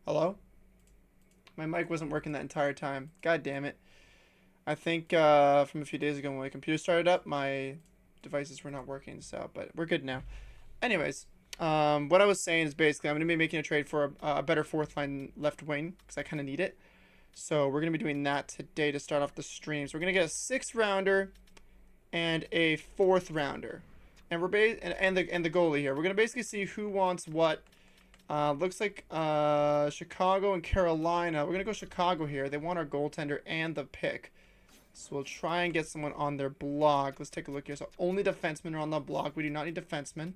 Hello? My mic wasn't working that entire time. God damn it. I think from a few days ago when my computer started up, my devices were not working, so, but we're good now. Anyways, what I was saying is basically I'm going to be making a trade for a better fourth line left wing, because I kind of need it. So we're going to be doing that today to start off the stream. So we're going to get a 6th rounder and a 4th rounder. And we're and the goalie here. We're going to basically see who wants what. Looks like Chicago and Carolina. We're going to go Chicago here. They want our goaltender and the pick. So we'll try and get someone on their block. Let's take a look here. So only defensemen are on the block. We do not need defensemen.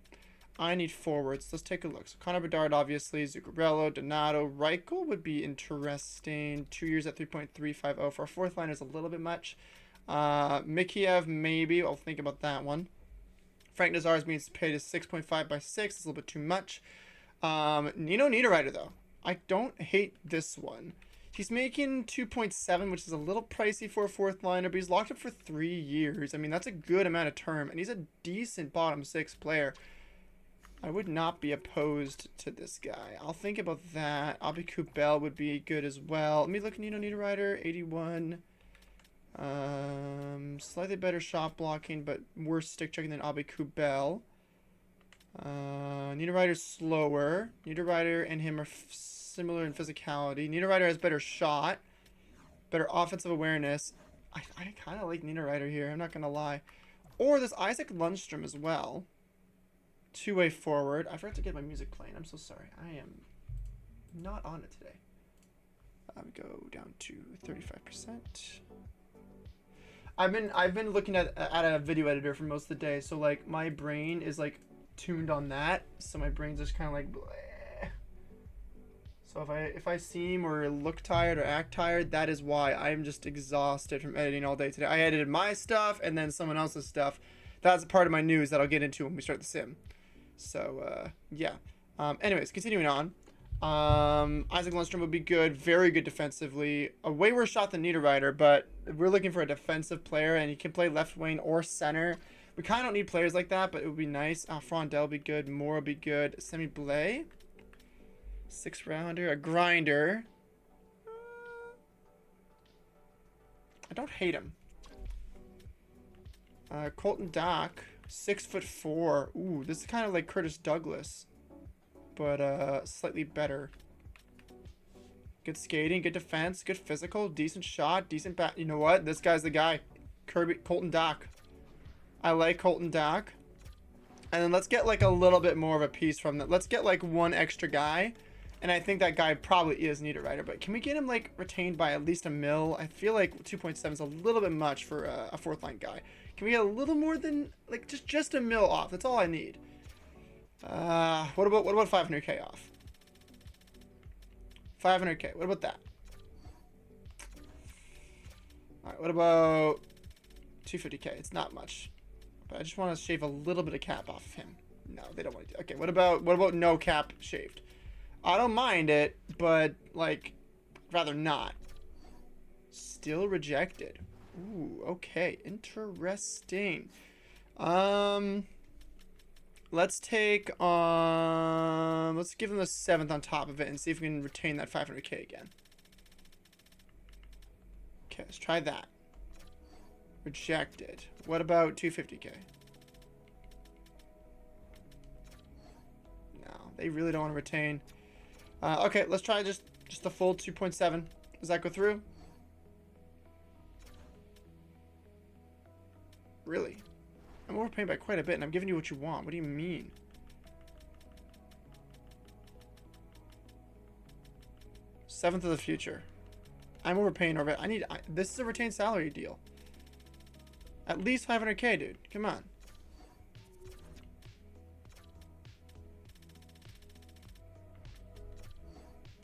I need forwards. Let's take a look. So Connor Bedard, obviously. Zuccarello, Donato. Reichel would be interesting. 2 years at 3.350. For a fourth line is a little bit much. Mikheyev, maybe. I'll think about that one. Frank Nazar is being paid as 6.5 by 6. It's a little bit too much. Nino Niederreiter, though. I don't hate this one. He's making 2.7, which is a little pricey for a fourth liner, but he's locked up for 3 years. I mean, that's a good amount of term, and he's a decent bottom 6 player. I would not be opposed to this guy. I'll think about that. Abi Kubel would be good as well. Let me look at Nino Niederreiter, 81. Slightly better shot blocking, but worse stick checking than Abi Kubel. Niederreiter's slower. Niederreiter and him are similar in physicality. Niederreiter has better shot, better offensive awareness. I kind of like Niederreiter here, I'm not going to lie. Or this Isaac Lundstrom as well. Two-way forward. I forgot to get my music playing. I'm so sorry. I am not on it today. Go down to 35%. I've been looking at a video editor for most of the day, so like my brain is like tuned on that, so my brain's just kind of like bleh. So if I seem or look tired or act tired, that is why. I'm just exhausted from editing all day today. I edited my stuff and then someone else's stuff. That's a part of my news that I'll get into when we start the sim. So yeah. Anyways, continuing on. Isaac Lundstrom would be good, very good defensively. A way worse shot than Niederreiter, but we're looking for a defensive player, and he can play left wing or center. We kind of don't need players like that, but it would be nice. Frondel would be good. Moore would be good. Semi Blais. 6th rounder. A grinder. I don't hate him. Colton Dock. 6'4". Ooh, this is kind of like Curtis Douglas, but slightly better. Good skating, good defense, good physical, decent shot, decent bat. You know what? This guy's the guy. Colton Dock. I like Colton Dock. And then let's get like a little bit more of a piece from that. Let's get like one extra guy. And I think that guy probably is Niederreiter. But can we get him like retained by at least a mil? I feel like 2.7 is a little bit much for a fourth line guy. Can we get a little more than like just a mil off? That's all I need. What about 500k off? 500k. What about that? All right. What about 250k? It's not much. But I just want to shave a little bit of cap off of him. No, they don't want to do. Okay, what about no cap shaved? I don't mind it, but like rather not. Still rejected. Ooh, okay, interesting. Let's take let's give him the 7th on top of it and see if we can retain that 500k again. Okay, let's try that. Rejected. What about 250k? No, they really don't want to retain. Okay, let's try just the full 2.7. Does that go through? Really? I'm overpaying by quite a bit, and I'm giving you what you want. What do you mean? Seventh of the future. I'm overpaying over. This is a retained salary deal. At least 500k, dude. Come on.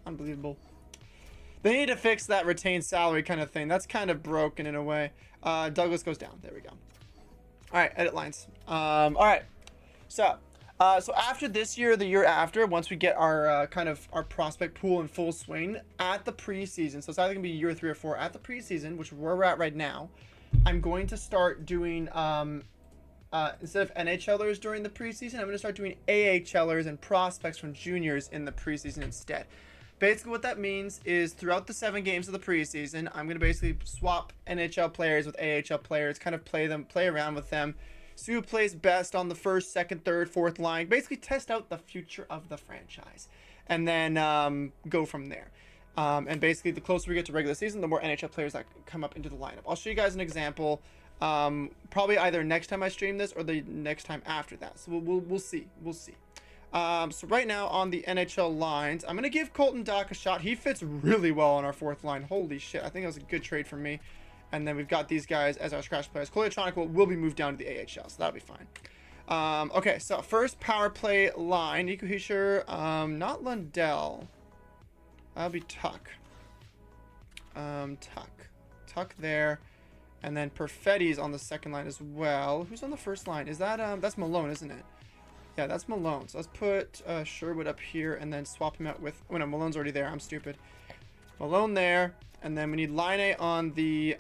Unbelievable. They need to fix that retained salary kind of thing. That's kind of broken in a way. Douglas goes down. There we go. All right, edit lines. All right. So after this year, the year after, once we get our kind of our prospect pool in full swing at the preseason, so it's either gonna be year 3 or 4 at the preseason, which is where we're at right now. I'm going to start doing instead of NHLers during the preseason, I'm going to start doing AHLers and prospects from juniors in the preseason instead. Basically, what that means is throughout the 7 games of the preseason, I'm going to basically swap NHL players with AHL players, kind of play around with them, see who plays best on the first, second, third, fourth line, basically test out the future of the franchise, and then go from there. And basically, the closer we get to regular season, the more NHL players that come up into the lineup. I'll show you guys an example, probably either next time I stream this or the next time after that. So we'll see. We'll see. So right now on the NHL lines, I'm going to give Colton Dach a shot. He fits really well on our 4th line. Holy shit. I think that was a good trade for me. And then we've got these guys as our scratch players. Kolyachonok will be moved down to the AHL, so that'll be fine. Okay, so first power play line. Nico Hischier, not Lundell. That'll be Tuck. Tuck there. And then Perfetti's on the second line as well. Who's on the first line? Is that, that's Malone, isn't it? Yeah, that's Malone. So let's put Sherwood up here and then swap him out with... Oh, no, Malone's already there. I'm stupid. Malone there. And then we need Line on the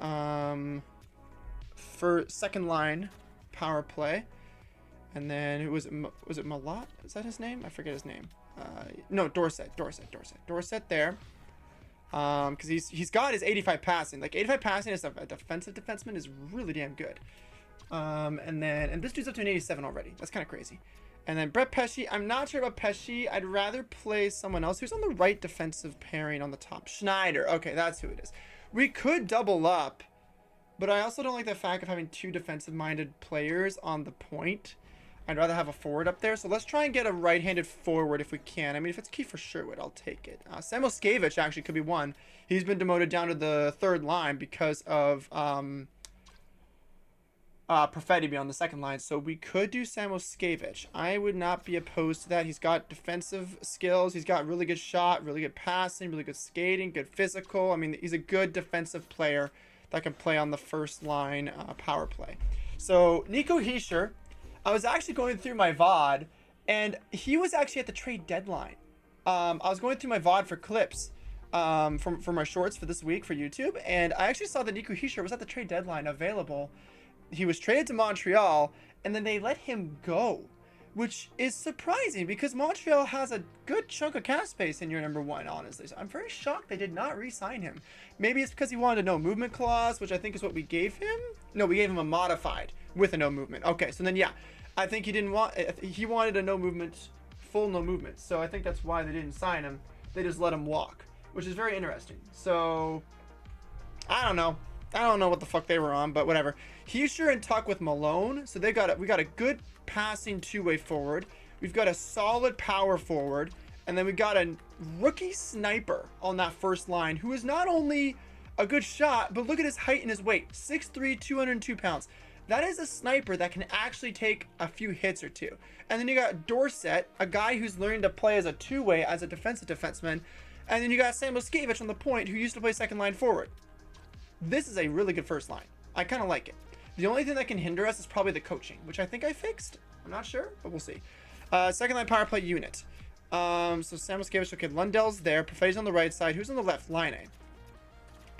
for second line power play. And then who was it? Was it Malott? Is that his name? I forget his name. No, Dorsett there. Because he's got his 85 passing. Like 85 passing as a defensive defenseman is really damn good. And this dude's up to an 87 already. That's kind of crazy. And then Brett Pesce. I'm not sure about Pesce. I'd rather play someone else. Who's on the right defensive pairing on the top? Schneider. Okay, that's who it is. We could double up, but I also don't like the fact of having 2 defensive-minded players on the point. I'd rather have a forward up there. So let's try and get a right-handed forward if we can. I mean, if it's Kiefer Sherwood, I'll take it. Samuel Skavich actually could be one. He's been demoted down to the 3rd line because of... Perfetti be on the second line, so we could do Samuel Skavich. I would not be opposed to that. He's got defensive skills. He's got really good shot, really good passing, really good skating, good physical. I mean, he's a good defensive player that can play on the first line power play. So Nico Hischier, I was actually going through my VOD, and he was actually at the trade deadline. I was going through my VOD for clips for my shorts for this week for YouTube, and I actually saw that Nico Hischier was at the trade deadline available. He was traded to Montreal, and then they let him go, which is surprising because Montreal has a good chunk of cap space in your number 1, honestly. So I'm very shocked they did not re-sign him. Maybe it's because he wanted a no movement clause, which I think is what we gave him. No, we gave him a modified with a no movement. Okay, so then yeah, I think he wanted a no movement, full no movement. So I think that's why they didn't sign him. They just let him walk, which is very interesting. So I don't know. I don't know what the fuck they were on, but whatever. Hischier and Tuck with Malone. So we got a good passing 2-way forward. We've got a solid power forward. And then we got a rookie sniper on that first line who is not only a good shot, but look at his height and his weight. 6'3", 202 pounds. That is a sniper that can actually take a few hits or two. And then you got Dorsett, a guy who's learning to play as a 2-way, as a defensive defenseman. And then you got Samuel Skavich on the point, who used to play second line forward. This is a really good first line. I kind of like it. The only thing that can hinder us is probably the coaching, which I think I fixed. I'm not sure, but we'll see. Second line power play unit. So Samuel Skavich, okay, Lundell's there. Perfetti's on the right side. Who's on the left? Line A.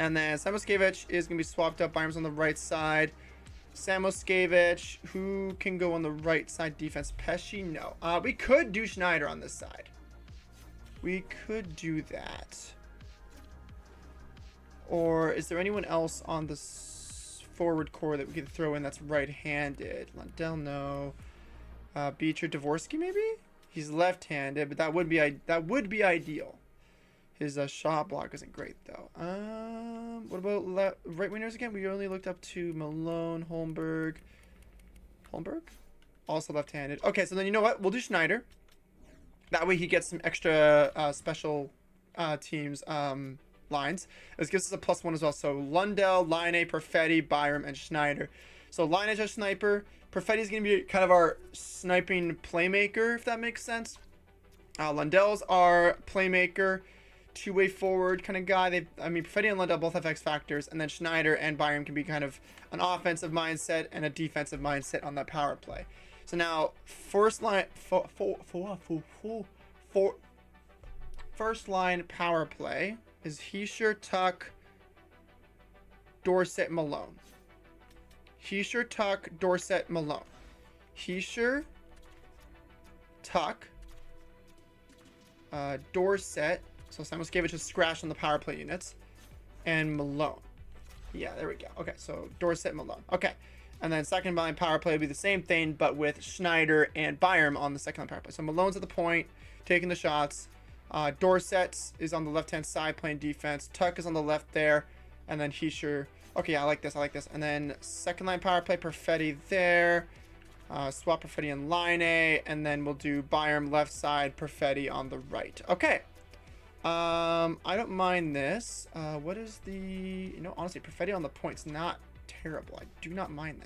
And then Samuel Skavich is going to be swapped up. Byram's on the right side. Samuel Skavich, who can go on the right side defense? Pesce? No. We could do Schneider on this side. We could do that. Or is there anyone else on the forward core that we could throw in that's right-handed? Lundell, no. Beecher, Dvorsky, maybe? He's left-handed, but that would be ideal. His shot block isn't great though. What about right wingers again? We only looked up to Malone, Holmberg, also left-handed. Okay, so then you know what? We'll do Schneider. That way he gets some extra special teams. Lines. This gives us a +1 as well. So Lundell, Line, Perfetti, Byram, and Schneider. So Line is a sniper. Perfetti's going to be kind of our sniping playmaker, if that makes sense. Lundell's our playmaker, 2-way forward kind of guy. Perfetti and Lundell both have X factors, and then Schneider and Byram can be kind of an offensive mindset and a defensive mindset on that power play. So now first line first line power play is Hischier, Tuck, Dorsett, Malone. Hischier, Tuck, Dorsett, Malone. Hischier, Tuck, Dorsett, So Samoskevich is scratched on the power play units. And Malone. Yeah, there we go. Okay, so Dorsett, Malone. Okay. And then second line power play would be the same thing, but with Schneider and Byram on the second line power play. So Malone's at the point, taking the shots. Dorsett is on the left-hand side playing defense. Tuck is on the left there. And then Heischer. Okay, yeah, I like this. I like this. And then second line power play, Perfetti there. Swap Perfetti and Line A. And then we'll do Byram left side, Perfetti on the right. Okay. I don't mind this. What is the... You know, honestly, Perfetti on the point's not terrible. I do not mind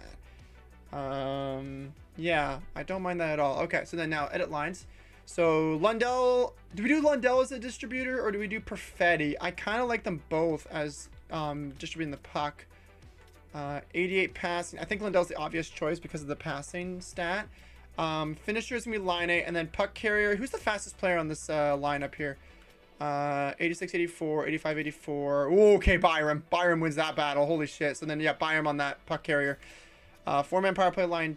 that. Yeah, I don't mind that at all. Okay, so then now edit lines. So Lundell, do we do Lundell as a distributor or do we do Perfetti? I kind of like them both as distributing the puck. 88 passing. I think Lundell's the obvious choice because of the passing stat. Finisher is gonna be Line A, and then puck carrier. Who's the fastest player on this lineup here? 86, 84, 85, 84. Ooh, okay, Byram. Byram wins that battle. Holy shit. So then, yeah, Byram on that puck carrier. Four-man power play line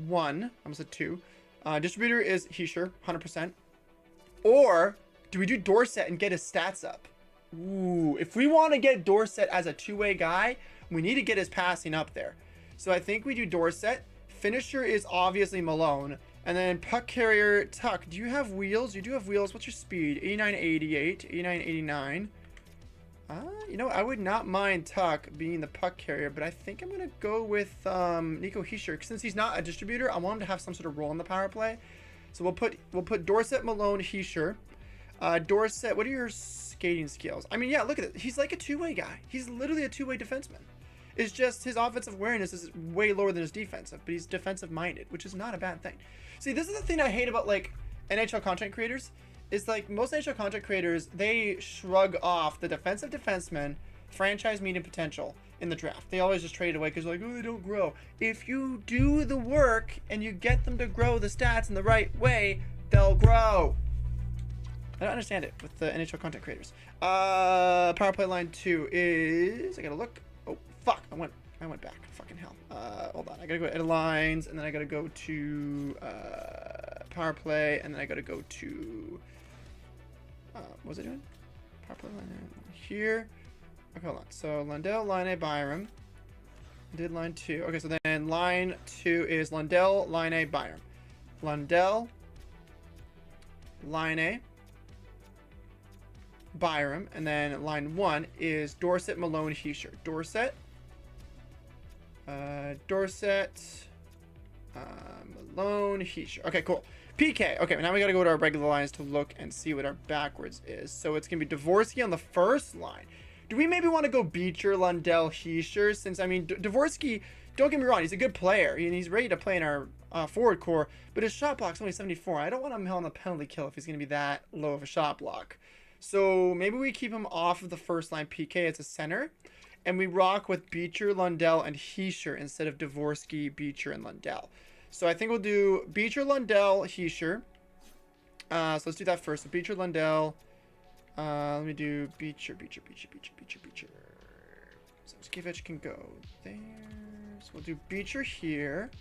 1. I almost said 2. Distributor is Heischer, 100%. Or do we do Dorsett and get his stats up? Ooh, if we want to get Dorsett as a two-way guy, we need to get his passing up there. So I think we do Dorsett. Finisher is obviously Malone. And then puck carrier, Tuck. Do you have wheels? You do have wheels. What's your speed? 89, 88, 89, 89. You know, I would not mind Tuck being the puck carrier, but I think I'm going to go with Nico Heischer. Since he's not a distributor, I want him to have some sort of role in the power play. So we'll put Dorsett, Malone, Heischer. Dorsett, what are your skating skills? I mean, yeah, look at it. He's like a two-way guy. He's literally a two-way defenseman. It's just his offensive awareness is way lower than his defensive, but he's defensive-minded, which is not a bad thing. See, this is the thing I hate about, like, NHL content creators. Is like most NHL content creators, they shrug off the defensive defenseman franchise median potential in the draft. They always just trade it away because like, oh, they don't grow. If you do the work and you get them to grow the stats in the right way, they'll grow. I don't understand it with the NHL content creators. Power play line 2 is, I gotta look. Oh fuck, I went back. Fucking hell. Hold on, I gotta go to edit lines, and then I gotta go to power play, and then I gotta go to what was I doing? Power play line here. Okay, hold on. So Lundell, Line A, Byram. Did line 2. Okay, so then line 2 is Lundell, Line A, Byram. Lundell, Line A, Byram, and then line 1 is Dorsett, Malone, Heischer. Dorsett, Malone, Heischer. Okay, cool. PK. Okay, now we got to go to our regular lines to look and see what our backwards is. So it's going to be Dvorsky on the first line. Do we maybe want to go Beecher, Lundell, Heischer? Since, I mean, Dvorsky, don't get me wrong, he's a good player. And he's ready to play in our forward core, but his shot block's only 74. I don't want him on the penalty kill if he's going to be that low of a shot block. So maybe we keep him off of the first line PK as a center. And we rock with Beecher, Lundell, and Heischer instead of Dvorsky, Beecher, and Lundell. So I think we'll do Beecher, Lundell, Heischer. So let's do that first. So Beecher, Lundell. Let me do Beecher. So Skivich can go there. So we'll do Beecher here.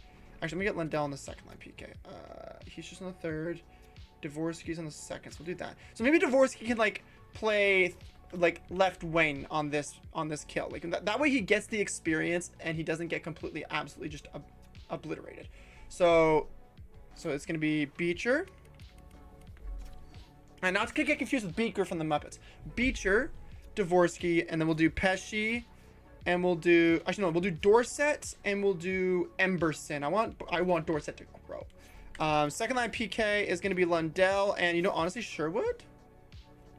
Actually, let me get Lundell on the second line PK. Heischer's on the third. Dvorsky's on the second. So we'll do that. So maybe Dvorsky can like play like left wing on this kill. Like that way he gets the experience and he doesn't get completely absolutely just obliterated. So it's going to be Beecher. And not to get confused with Beaker from the Muppets. Beecher, Dvorsky, and then we'll do Pesci, and we'll do... Actually, no, we'll do Dorsett, and we'll do Emberson. I want Dorsett to grow. Second line PK is going to be Lundell, and, you know, honestly, Sherwood?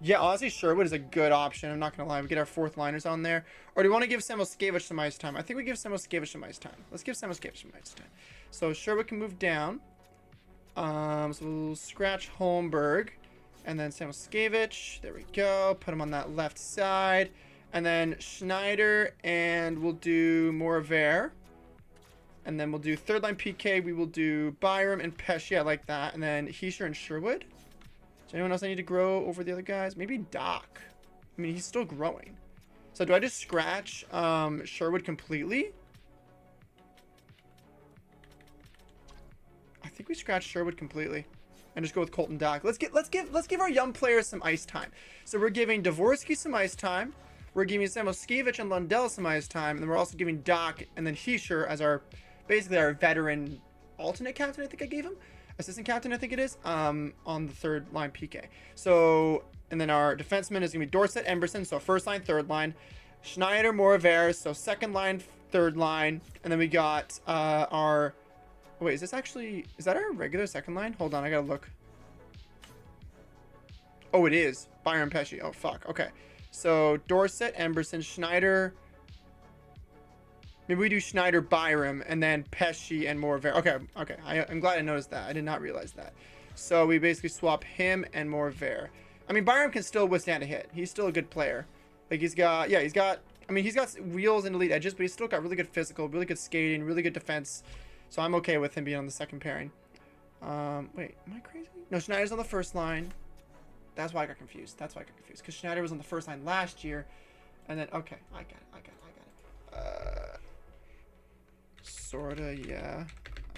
Yeah, honestly, Sherwood is a good option. I'm not going to lie. We get our fourth liners on there. Or do we want to give Samoskevich some ice time? I think we give Samoskevich some ice time. Let's give Samoskevich some ice time. So Sherwood can move down. So we'll scratch Holmberg. And then Samoskevich. There we go. Put him on that left side. And then Schneider. And we'll do Moraver. And then we'll do third line PK. We will do Byram and Pesci. I like that. And then Heischer and Sherwood. Is anyone else I need to grow over the other guys? Maybe Doc. I mean, he's still growing. So do I just scratch Sherwood completely? I think we scratched Sherwood completely. and just go with Colton Dach. Let's give our young players some ice time. So we're giving Dvorsky some ice time. We're giving Samoskevich and Lundell some ice time, and then we're also giving Dach and then Hischier as our basically our veteran alternate captain. I think I gave him assistant captain. I think it is on the third line PK. So and then our defenseman is gonna be Dorsett, Emberson. So first line, third line. Schneider, Moraver. So second line, third line, and then we got our. Wait, is that our regular second line? Hold on, I gotta look. Oh, it is. Byram Pesce. Oh, fuck. Okay. So, Dorsett, Emberson, Schneider. Maybe we do Schneider, Byram, and then Pesce and Moraver. Okay, okay. I'm glad I noticed that. I did not realize that. So, we basically swap him and Moraver. I mean, Byram can still withstand a hit. He's still a good player. Like, he's got wheels and elite edges, but he's still got really good physical, really good skating, really good defense. So I'm okay with him being on the second pairing. Wait, am I crazy? No, Schneider's on the first line. That's why I got confused. Because Schneider was on the first line last year. And then, okay, I got it. Sorta, yeah.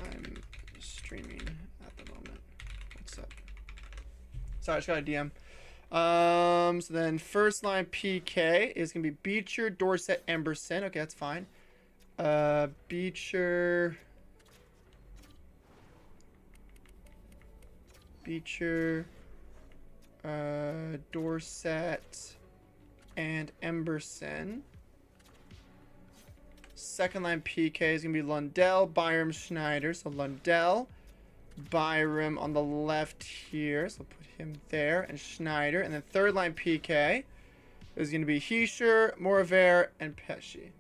I'm streaming at the moment. What's up? Sorry, I just got a DM. So then first line PK is going to be Beecher, Dorsett, Emberson. Okay, that's fine. Beecher, Dorsett, and Emberson. Second line PK is going to be Lundell, Byram, Schneider. So Lundell, Byram on the left here. So put him there, and Schneider. And then third line PK is going to be Hischier, Moraver, and Pesce.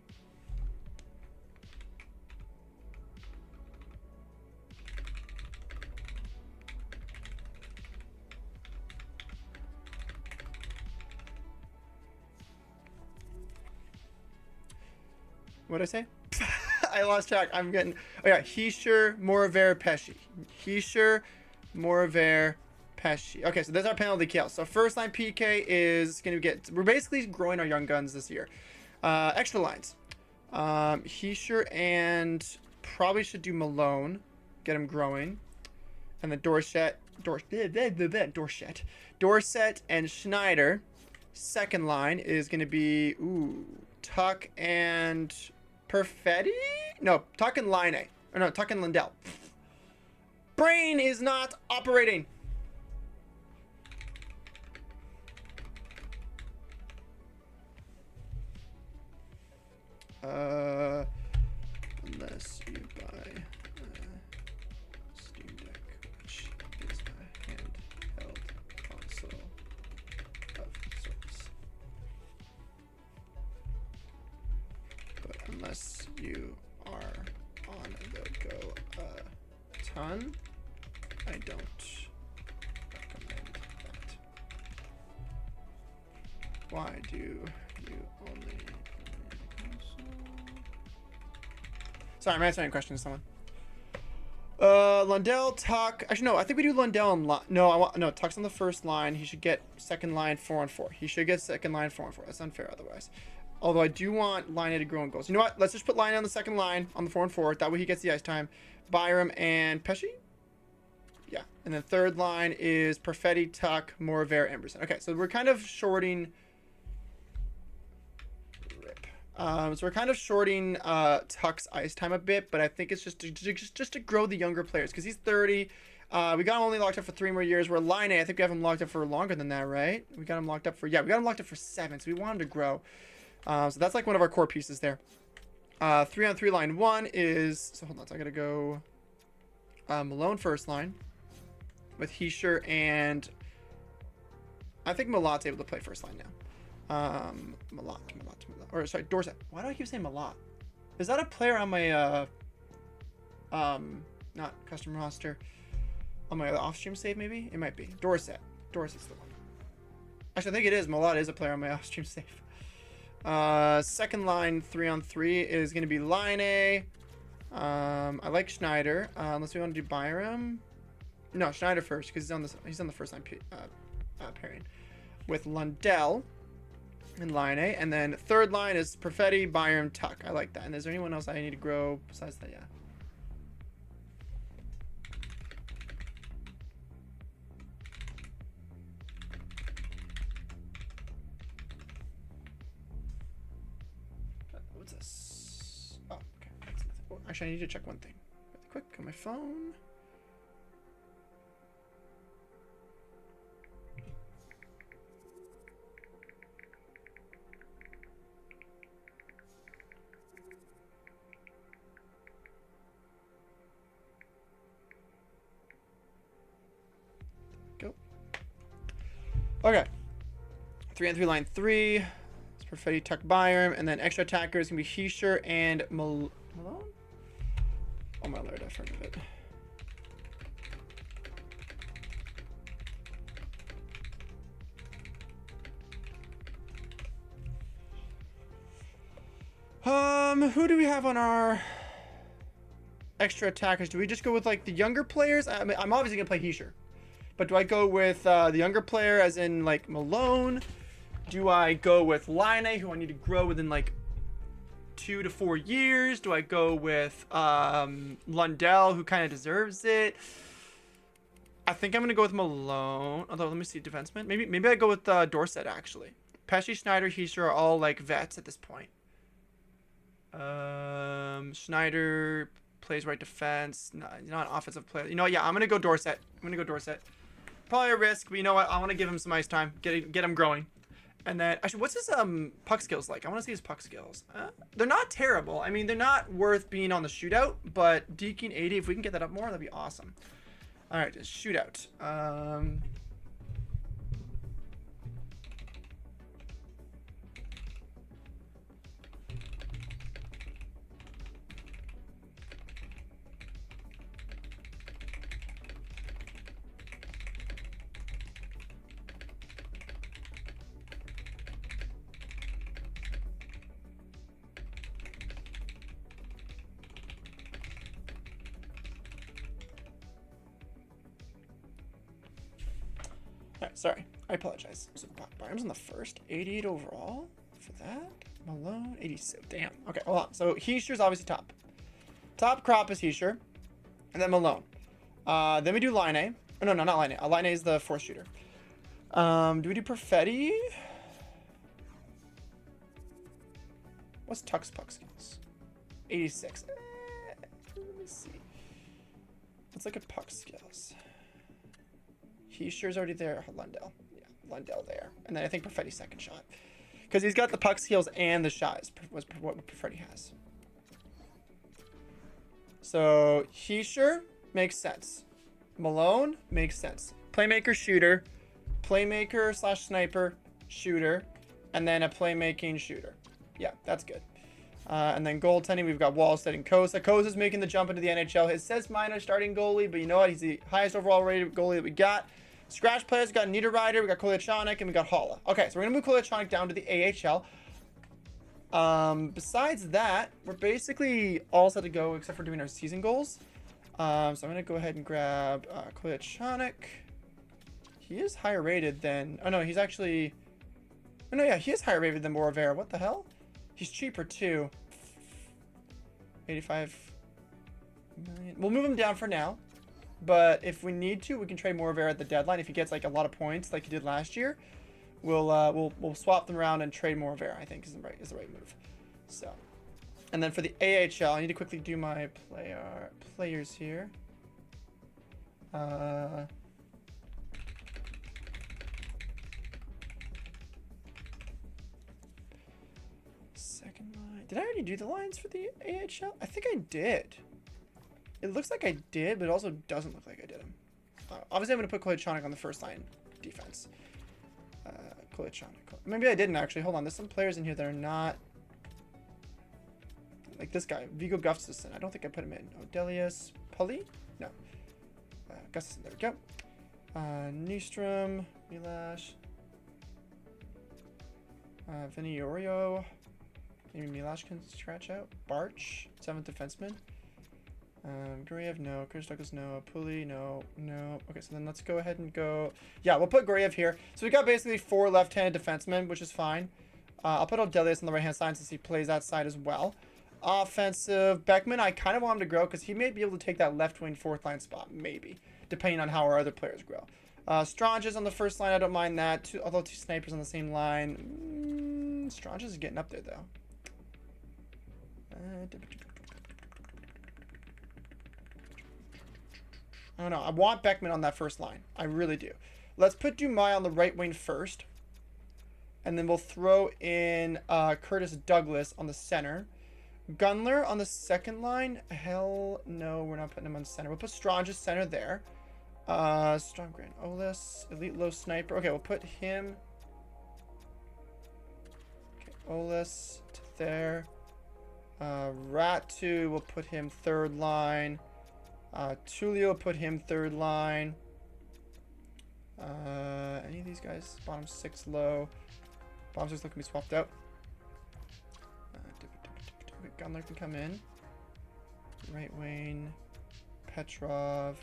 What did I say? I lost track. I'm getting. Oh yeah, Hischier, Moraver, Pesce. Hischier, Moraver, Pesce. Okay, so there's our penalty kill. So first line PK is gonna get. We're basically growing our young guns this year. Extra lines. Hischier and probably should do Malone. Get him growing. And then Dorsett and Schneider. Second line is gonna be Tuck and Perfetti? No, Tuck and Line. Or no, Tuck and Lundell. Brain is not operating. Unless you buy Steam Deck, which is a handheld console of sorts. But unless you are on the go a ton, I don't recommend that. Why do you only... Sorry, I'm answering a question to someone. Lundell, Tuck. Actually, no. I think we do Lundell and no. Tuck's on the first line. He should get second line 4-on-4. He should get second line 4-on-4. That's unfair otherwise. Although I do want Line A to grow in goals. You know what? Let's just put Line A on the second line on the 4-on-4. That way he gets the ice time. Byram and Pesce. Yeah. And then third line is Perfetti, Tuck, Moraver, Emberson. Okay, so we're kind of shorting. So we're kind of shorting Tuck's ice time a bit, but I think it's just to grow the younger players because he's 30. We got him only locked up for 3 more years. Where Line A, I think we have him locked up for longer than that, right? We got him locked up for 7. So we want him to grow. So that's like one of our core pieces there. 3-on-3 line 1 is hold on. So I gotta go Malone first line with Hischier and I think Malot's able to play first line now. Malott. Or sorry, Dorsett. Why do I keep saying Malott? Is that a player on my not custom roster? On my off-stream save, maybe? It might be. Dorsett's the one. Actually, I think it is. Malott is a player on my off-stream save. Second line 3-on-3 is going to be Line A. I like Schneider. Unless we want to do Byram. No, Schneider first because he's on the first line pairing with Lundell and Line A. And then third line is Perfetti, Byram, Tuck. I like that. And is there anyone else I need to grow besides that? Yeah. What's this? Oh, okay. Oh, actually, I need to check one thing really quick on my phone. Go. Okay. 3-on-3 line 3. It's Perfetti, Tuck, Byram, and then extra attackers can be Heischer and Malone. Oh my lord, I've heard of it. Who do we have on our extra attackers? Do we just go with like the younger players? I mean, I'm obviously gonna play Heischer, but do I go with the younger player, as in like Malone? Do I go with Line, who I need to grow within like 2 to 4 years? Do I go with Lundell, who kind of deserves it? I think I'm gonna go with Malone. Although, let me see, defenseman. Maybe I go with Dorset actually. Pesci, Schneider, Heischer are all like vets at this point. Schneider plays right defense. Not offensive player. You know what? Yeah, I'm gonna go Dorset. Probably a risk, but you know what? I want to give him some ice time. Get him growing. And then, actually, what's his puck skills like? I want to see his puck skills. They're not terrible. I mean, they're not worth being on the shootout, but Deakin 80, if we can get that up more, that'd be awesome. All right, just shootout. Alright, sorry. I apologize. So Byram's on the first. 88 overall for that. Malone, 86. Damn. Okay, hold on. So Heischer's obviously top. Top crop is Heischer. And then Malone. Then we do Line. Oh, no, not Line. Line is the fourth shooter. Do we do Perfetti? What's Tuck's puck skills? 86. Let me see. Let's look at puck skills. Heischer's already there. Lundell. Yeah, Lundell there. And then I think Perfetti's second shot. Because he's got the puck skills and the shot was what Perfetti has. So Heischer makes sense. Malone makes sense. Playmaker, shooter. Playmaker / sniper, shooter. And then a playmaking shooter. Yeah, that's good. And then goaltending, we've got Wallstead and Kosa. Kosa's making the jump into the NHL. It says minor starting goalie, but you know what? He's the highest overall rated goalie that we got. Scratch players, we got Niederreiter, we got Kolyachonok, and we got Holla. Okay, so we're going to move Kolyachonok down to the AHL. Besides that, we're basically all set to go except for doing our season goals. So I'm going to go ahead and grab Kolyachonok. He is higher rated than... Oh, no, he's actually... Oh, no, yeah, he is higher rated than Moravera. What the hell? He's cheaper, too. 85 million. We'll move him down for now. But if we need to, we can trade Moravera at the deadline. If he gets like a lot of points like he did last year, we'll swap them around and trade Moravera, I think is the right move. So, and then for the AHL, I need to quickly do my players here. Second line. Did I already do the lines for the AHL? I think I did. It looks like I did, but it also doesn't look like I did them. Obviously, I'm going to put Kolyachonok on the first line defense. Kolyachonok. Maybe I didn't, actually. Hold on. There's some players in here that are not... Like this guy, Viggo Gustafsson. I don't think I put him in. Odelius Pully? No. Gustafsson. There we go. Nystrom. Milash. Vinny Oreo. Maybe Milash can scratch out. Barch. 7th defenseman. Goriev, no. Chris Douglas, no. Pulley, no. No. Okay, so then let's go ahead and go... Yeah, we'll put Goriev here. So we got basically 4 left-handed defensemen, which is fine. I'll put Odelius on the right-hand side since he plays that side as well. Offensive, Beckman, I kind of want him to grow because he may be able to take that left-wing fourth-line spot, maybe, depending on how our other players grow. Strange is on the first line. I don't mind that. Although 2 snipers on the same line. Strange is getting up there, though. I don't know. I want Beckman on that first line. I really do. Let's put Dumais on the right wing first. And then we'll throw in Curtis Douglas on the center. Gunler on the second line. Hell no, we're not putting him on center. We'll put Strange's center there. Strong Grand Olis. Elite low sniper. Okay, we'll put him. Okay, Olis to there. Ratu, we'll put him third line. Tulio, put him third line. Any of these guys? Bottom six low. Bottom six looking to be swapped out. Gunler can come in. Right wing. Petrov.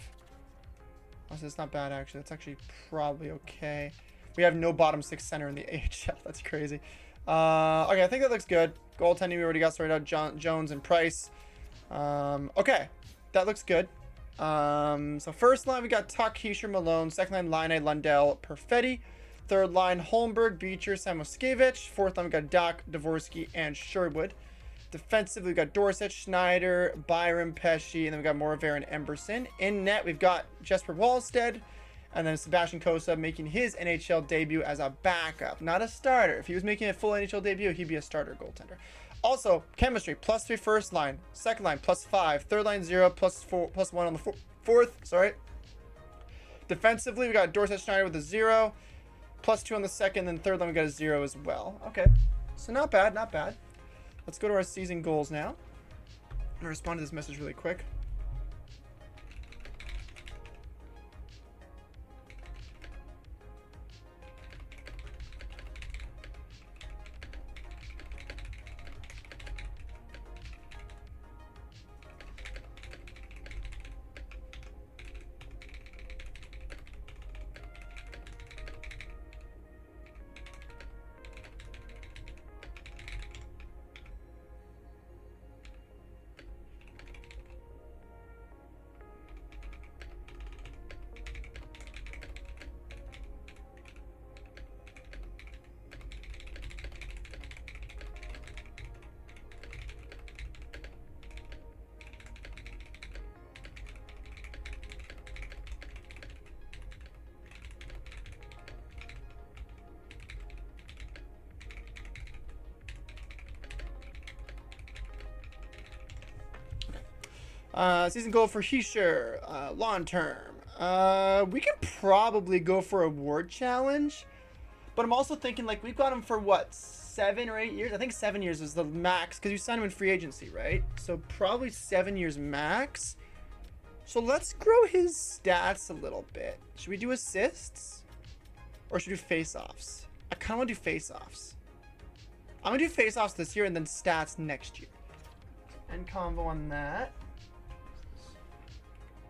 Oh, so it's not bad actually. That's actually probably okay. We have no bottom six center in the AHL. That's crazy. Okay, I think that looks good. Goaltending, we already got sorted out. Jones and Price. Okay, that looks good. So first line, we got Tuck, Heischer, Malone. Second line, Line, Lundell, Perfetti. Third line, Holmberg, Beecher, Samoskevich. Fourth line, we got Doc, Dvorsky, and Sherwood. Defensively, we've got Dorset, Schneider, Byram, Pesci, and then we got Moraver and Emberson. In net, we've got Jesper Wallstead, and then Sebastian Cossa making his NHL debut as a backup, not a starter. If he was making a full NHL debut, he'd be a starter goaltender. Also, chemistry, +3 first line, second line, +5, third line 0, +1 on the fourth, sorry. Defensively, we got Dorset, Schneider with a 0, +2 on the second, and third line we got a 0 as well. Okay, so not bad, not bad. Let's go to our season goals now. I'm gonna respond to this message really quick. Season goal for Heischer, long term. We could probably go for a award challenge, but I'm also thinking like we've got him for what, 7 or 8 years? I think 7 years is the max because you signed him in free agency, right? So probably 7 years max. So let's grow his stats a little bit. Should we do assists or should we do face-offs? I kind of want to do face-offs. I'm gonna do face-offs this year and then stats next year. And combo on that.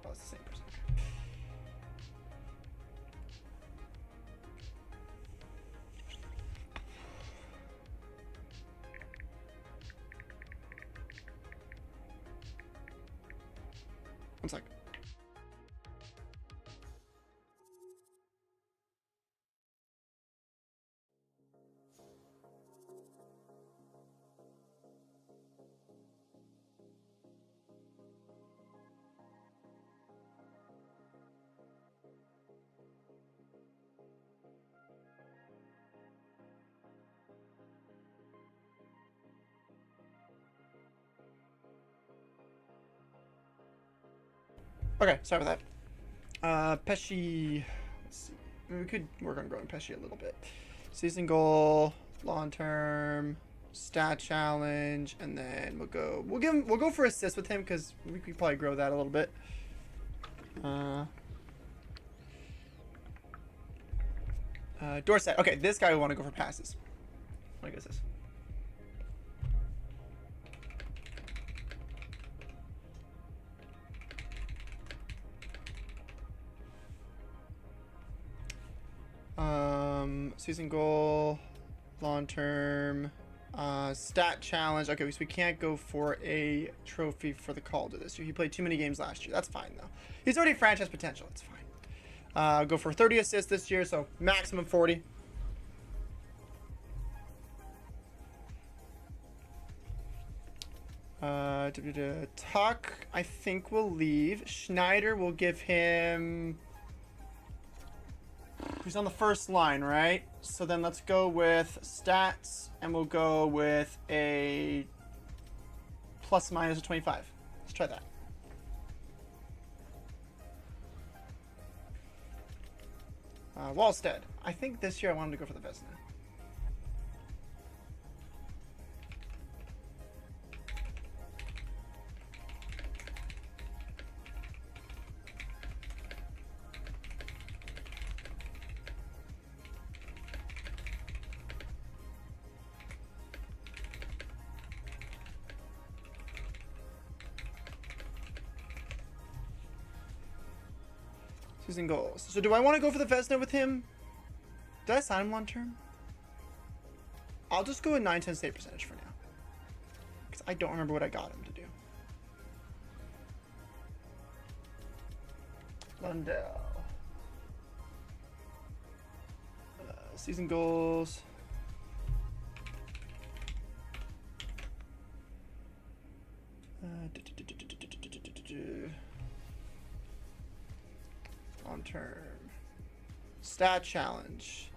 Oh, it's the same person. Okay. One sec. Okay, sorry about that. Pesci, let's see. We could work on growing Pesci a little bit. Season goal, long term, stat challenge, and then we'll go for assists with him because we could probably grow that a little bit. Dorset. Okay, this guy we want to go for passes. What is this? Season goal, long term, stat challenge. Okay, so we can't go for a trophy for the Calder this year. He played too many games last year. That's fine though. He's already franchise potential. It's fine. Go for 30 assists this year, so maximum 40. Tuck, I think will leave. Schneider will give him... He's on the first line, right? So then let's go with stats, and we'll go with a plus/minus of 25. Let's try that. Wallstead. I think this year I wanted to go for the Vesna. Season goals. So do I want to go for the Vesna with him? Did I sign him long term? I'll just go with 9-10 save percentage for now. Because I don't remember what I got him to do. Lundell. Season goals. Long term. Stat challenge.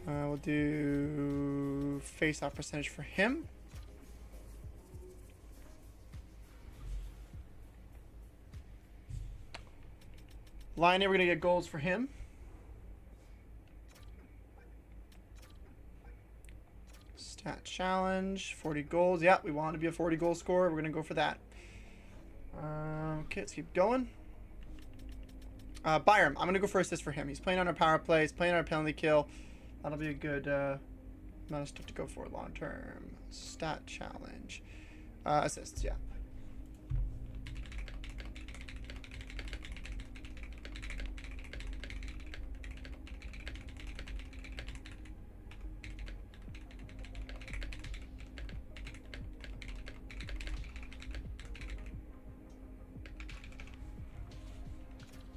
We'll do face-off percentage for him. Line A, we're going to get goals for him. Stat challenge, 40 goals. Yeah, we want to be a 40 goal scorer. We're going to go for that. Okay, let's keep going. Byram, I'm going to go for assist for him. He's playing on our power play. He's playing on our penalty kill. That'll be a good amount of stuff to go for long term. Stat challenge. Assists, yeah.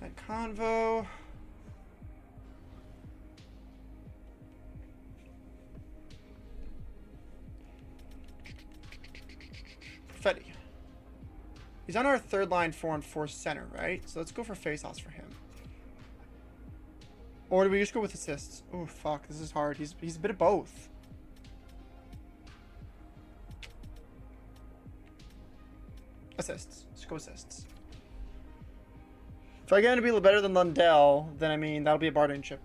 And convo. Fetty. He's on our third line 4-on-4 center, right? So let's go for face-offs for him. Or do we just go with assists? Oh, fuck. This is hard. He's a bit of both. Assists. Let's go assists. If I get him to be a little better than Lundell, then, I mean, that'll be a bartering chip.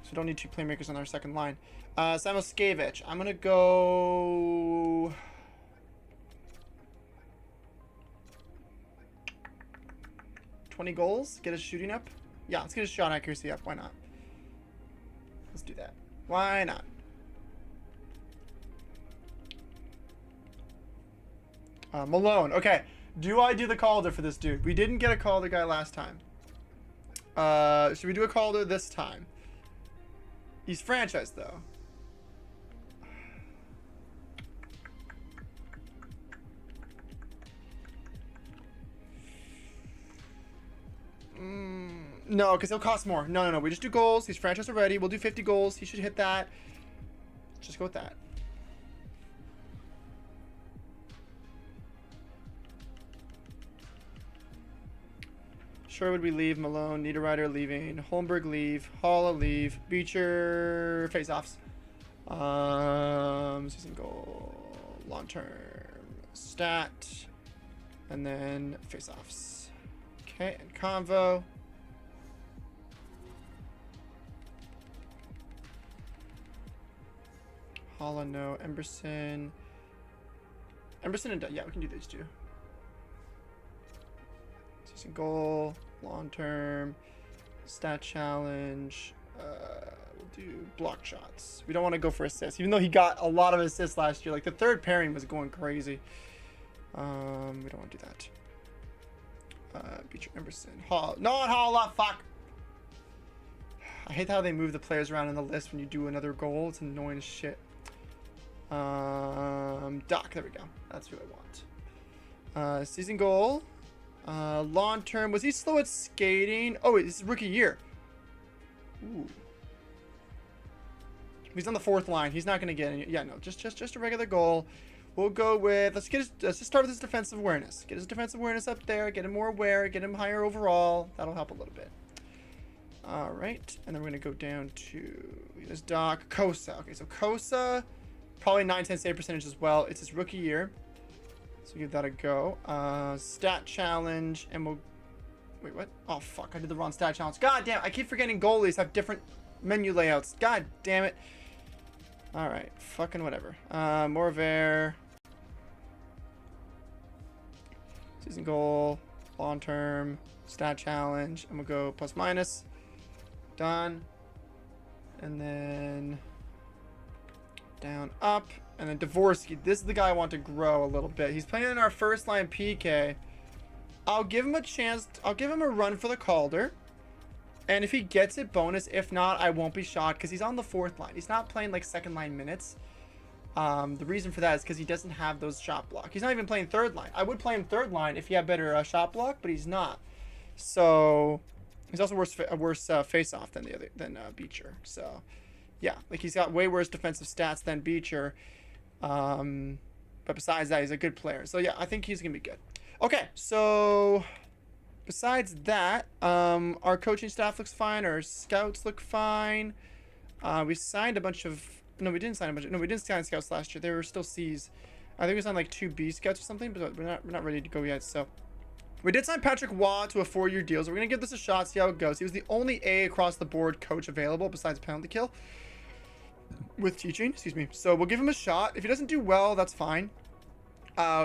So we don't need two playmakers on our second line. Samoskevich. I'm going to go... $20 goals. Get his shooting up. Yeah, let's get his shot accuracy up. Why not? Let's do that. Why not? Malone. Okay. Do I do the Calder for this dude? We didn't get a Calder guy last time. Should we do a Calder this time? He's franchised, though. No, because he'll cost more. No. We just do goals. He's franchised already. We'll do 50 goals. He should hit that. Let's just go with that. Sherwood we leave. Malone, Niederreiter leaving. Holmberg leave. Halla leave. Beecher face-offs. Season goal. Long-term stat. And then face-offs. Okay, and convo. Halla, no. Emberson. Emberson and... Yeah, we can do these two. Season goal. Long term. Stat challenge. We'll do block shots. We don't want to go for assists. Even though he got a lot of assists last year. Like, the third pairing was going crazy. We don't want to do that. Beecher, Emberson. Hall. Not Halla. Fuck. I hate how they move the players around in the list when you do another goal. It's annoying as shit. Doc, there we go. That's who I want. Season goal. Long term. Was he slow at skating? Oh, wait, this is rookie year. Ooh. He's on the 4th line. He's not going to get any. Yeah, no, just a regular goal. We'll go with, let's just start with his defensive awareness. Get his defensive awareness up there. Get him more aware. Get him higher overall. That'll help a little bit. All right, and then we're going to go down to this Doc. Kosa. Okay, so Kosa, probably 9-10 save percentage as well. It's his rookie year. So give that a go. Stat challenge, and we'll... Wait, what? Oh, fuck, I did the wrong stat challenge. God damn, I keep forgetting goalies have different menu layouts. God damn it. All right, fucking whatever. Morvair. Season goal, long term, stat challenge, and we'll go plus minus. Done. And then down, up, and then Dvorsky. This is the guy I want to grow a little bit. He's playing in our first line PK. I'll give him a chance. I'll give him a run for the Calder. And if he gets it, bonus. If not, I won't be shocked because he's on the 4th line. He's not playing like 2nd line minutes. The reason for that is because he doesn't have those shot block. He's not even playing 3rd line. I would play him 3rd line if he had better shot block, but he's not. So he's also worse face-off than Beecher. So yeah, like he's got way worse defensive stats than Beecher. But besides that, he's a good player. So yeah, I think he's gonna be good. Okay, so besides that, our coaching staff looks fine. Our scouts look fine. We signed a bunch of... No, we didn't sign a bunch of... No, we didn't sign scouts last year. They were still C's. I think we signed like 2 B scouts or something, but we're not ready to go yet. So we did sign Patrick Waugh to a 4-year deal. So we're going to give this a shot, see how it goes. He was the only A across the board coach available besides penalty kill with teaching. Excuse me. So we'll give him a shot. If he doesn't do well, that's fine.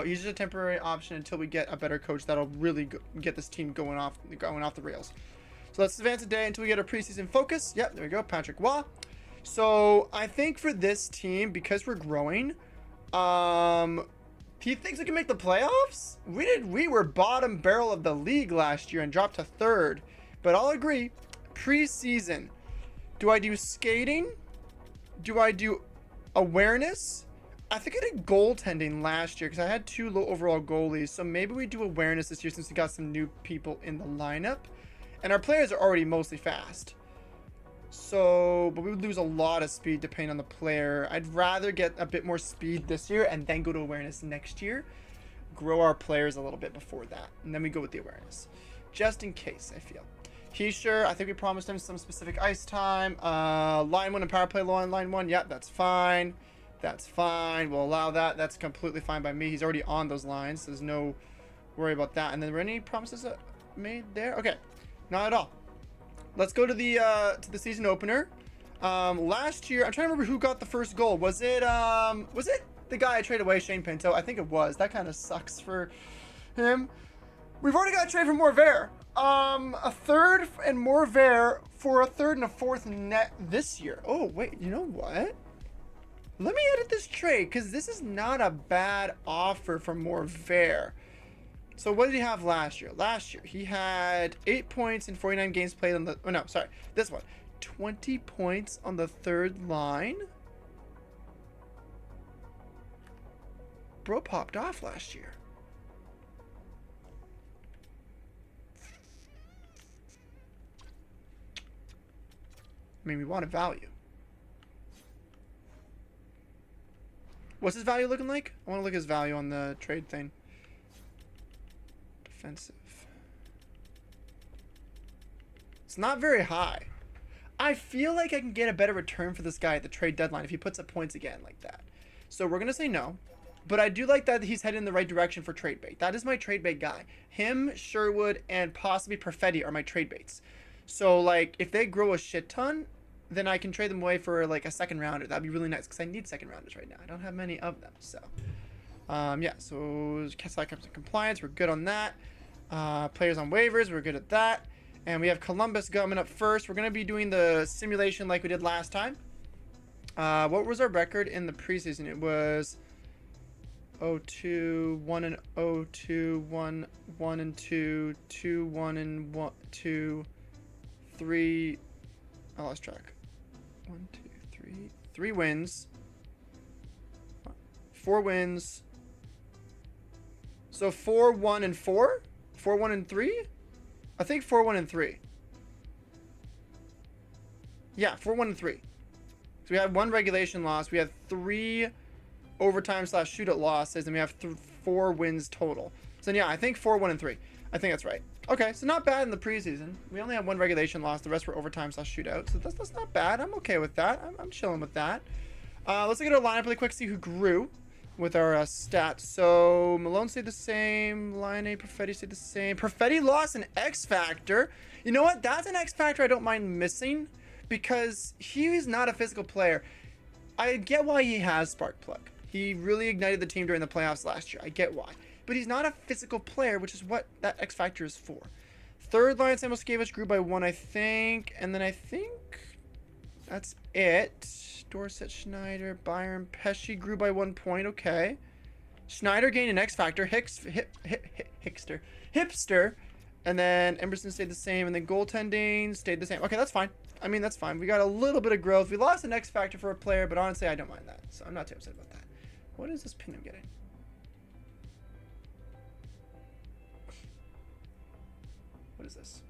He's just a temporary option until we get a better coach that'll really get this team going off the rails. So let's advance a day until we get a preseason focus. Yep, there we go, Patrick Waugh. So I think for this team, because we're growing, he thinks we can make the playoffs. We were bottom barrel of the league last year and dropped to 3rd. But I'll agree, preseason, do I do skating? Do I do awareness? I think I did goaltending last year because I had 2 low overall goalies. So maybe we do awareness this year since we got some new people in the lineup. And our players are already mostly fast. So, but we would lose a lot of speed depending on the player. I'd rather get a bit more speed this year and then go to awareness next year. Grow our players a little bit before that. And then we go with the awareness. Just in case, I feel. Heischer, I think we promised him some specific ice time. Line 1 and power play line 1. Yep, that's fine. That's fine. We'll allow that. That's completely fine by me. He's already on those lines. So there's no worry about that. And then were any promises made there? Okay. Not at all. Let's go to the season opener. Last year, I'm trying to remember who got the first goal. Was it the guy I traded away, Shane Pinto? I think it was. That kind of sucks for him. We've already got a trade for Morvair. A 3rd and Morvair for a 3rd and a 4th net this year. Oh, wait, you know what? Let me edit this trade because this is not a bad offer for Morvair. So what did he have last year? Last year, he had 8 points in 49 games played on the... Oh, no, sorry. This one. 20 points on the 3rd line. Bro popped off last year. I mean, we want a value. What's his value looking like? I want to look at his value on the trade thing. Defensive. It's not very high. I feel like I can get a better return for this guy at the trade deadline if he puts up points again like that. So we're going to say no. But I do like that he's heading in the right direction for trade bait. That is my trade bait guy. Him, Sherwood, and possibly Perfetti are my trade baits. So, like, if they grow a shit ton, then I can trade them away for, like, a 2nd rounder. That'd be really nice because I need 2nd rounders right now. I don't have many of them, so... yeah, so Kesselak comes to compliance. We're good on that. Players on waivers. We're good at that. And we have Columbus coming up first. We're going to be doing the simulation like we did last time. What was our record in the preseason? It was 0-2, 1-0-2, 1-1-2, 2-1-1, 2, 3, I lost track. 1, 2, 3. 3 wins. 4 wins. So 4, 1, and 4? 4, 1, and 3? I think 4, 1, and 3. Yeah, 4, 1, and 3. So we had 1 regulation loss. We had 3 overtime / shootout losses, and we have 4 wins total. So yeah, I think 4, 1, and 3. I think that's right. Okay, so not bad in the preseason. We only had 1 regulation loss. The rest were overtime / shootout. So that's not bad. I'm okay with that. I'm chilling with that. Let's look at our lineup really quick, see who grew with our stats. So Malone stayed the same. Laine, Perfetti stayed the same. Perfetti lost an X Factor. You know what? That's an X Factor I don't mind missing because he's not a physical player. I get why he has Spark Plug. He really ignited the team during the playoffs last year. I get why. But he's not a physical player, which is what that X Factor is for. Third line, Samoskevich grew by 1, I think. And then I think that's it. Dorsett, Schneider, Byron, Pesci grew by 1 point. Okay. Schneider gained an X Factor. Hipster. And then Emerson stayed the same. And then goaltending stayed the same. Okay, that's fine. I mean, that's fine. We got a little bit of growth. We lost an X Factor for a player, but honestly, I don't mind that. So I'm not too upset about that. What is this pin I'm getting? What is this?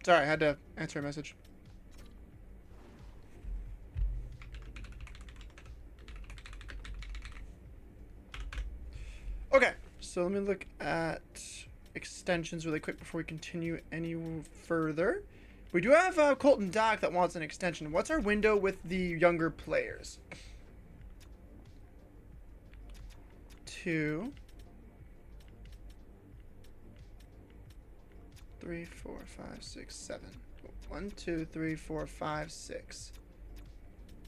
Sorry, I had to answer a message. Okay, so let me look at extensions really quick before we continue any further. We do have Colton Dock that wants an extension. What's our window with the younger players? 2, 3, 4, 5, 6, 7. 1, 2, 3, 4, 5, 6.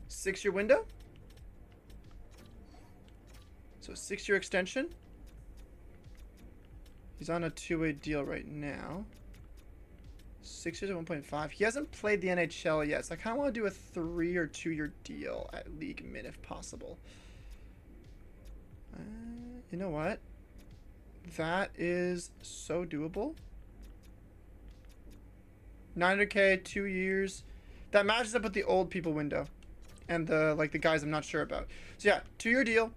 6-year window. So 6-year extension. He's on a 2-way deal right now. 6 years at 1.5. He hasn't played the NHL yet, so I kind of want to do a 3 or 2-year deal at league min if possible. You know what? That is so doable. 900K, 2 years. That matches up with the old people window, and the guys I'm not sure about. So yeah, 2-year deal.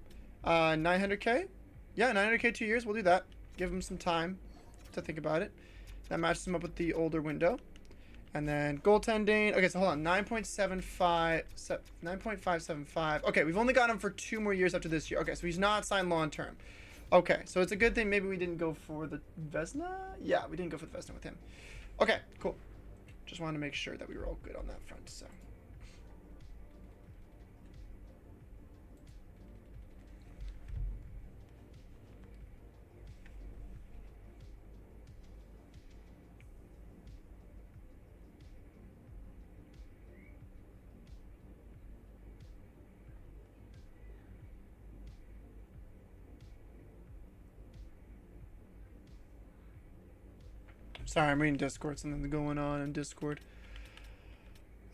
900K. Yeah, 900K, 2 years. We'll do that. Give him some time to think about it. That matches him up with the older window. And then goaltending. Okay, so hold on. 9.575. Okay, we've only got him for 2 more years after this year. Okay, so he's not signed long term. Okay, so it's a good thing maybe we didn't go for the Vesna. Yeah, we didn't go for the Vesna with him. Okay, cool. Just wanted to make sure that we were all good on that front. So. Sorry, I'm reading Discord. Something going on in Discord.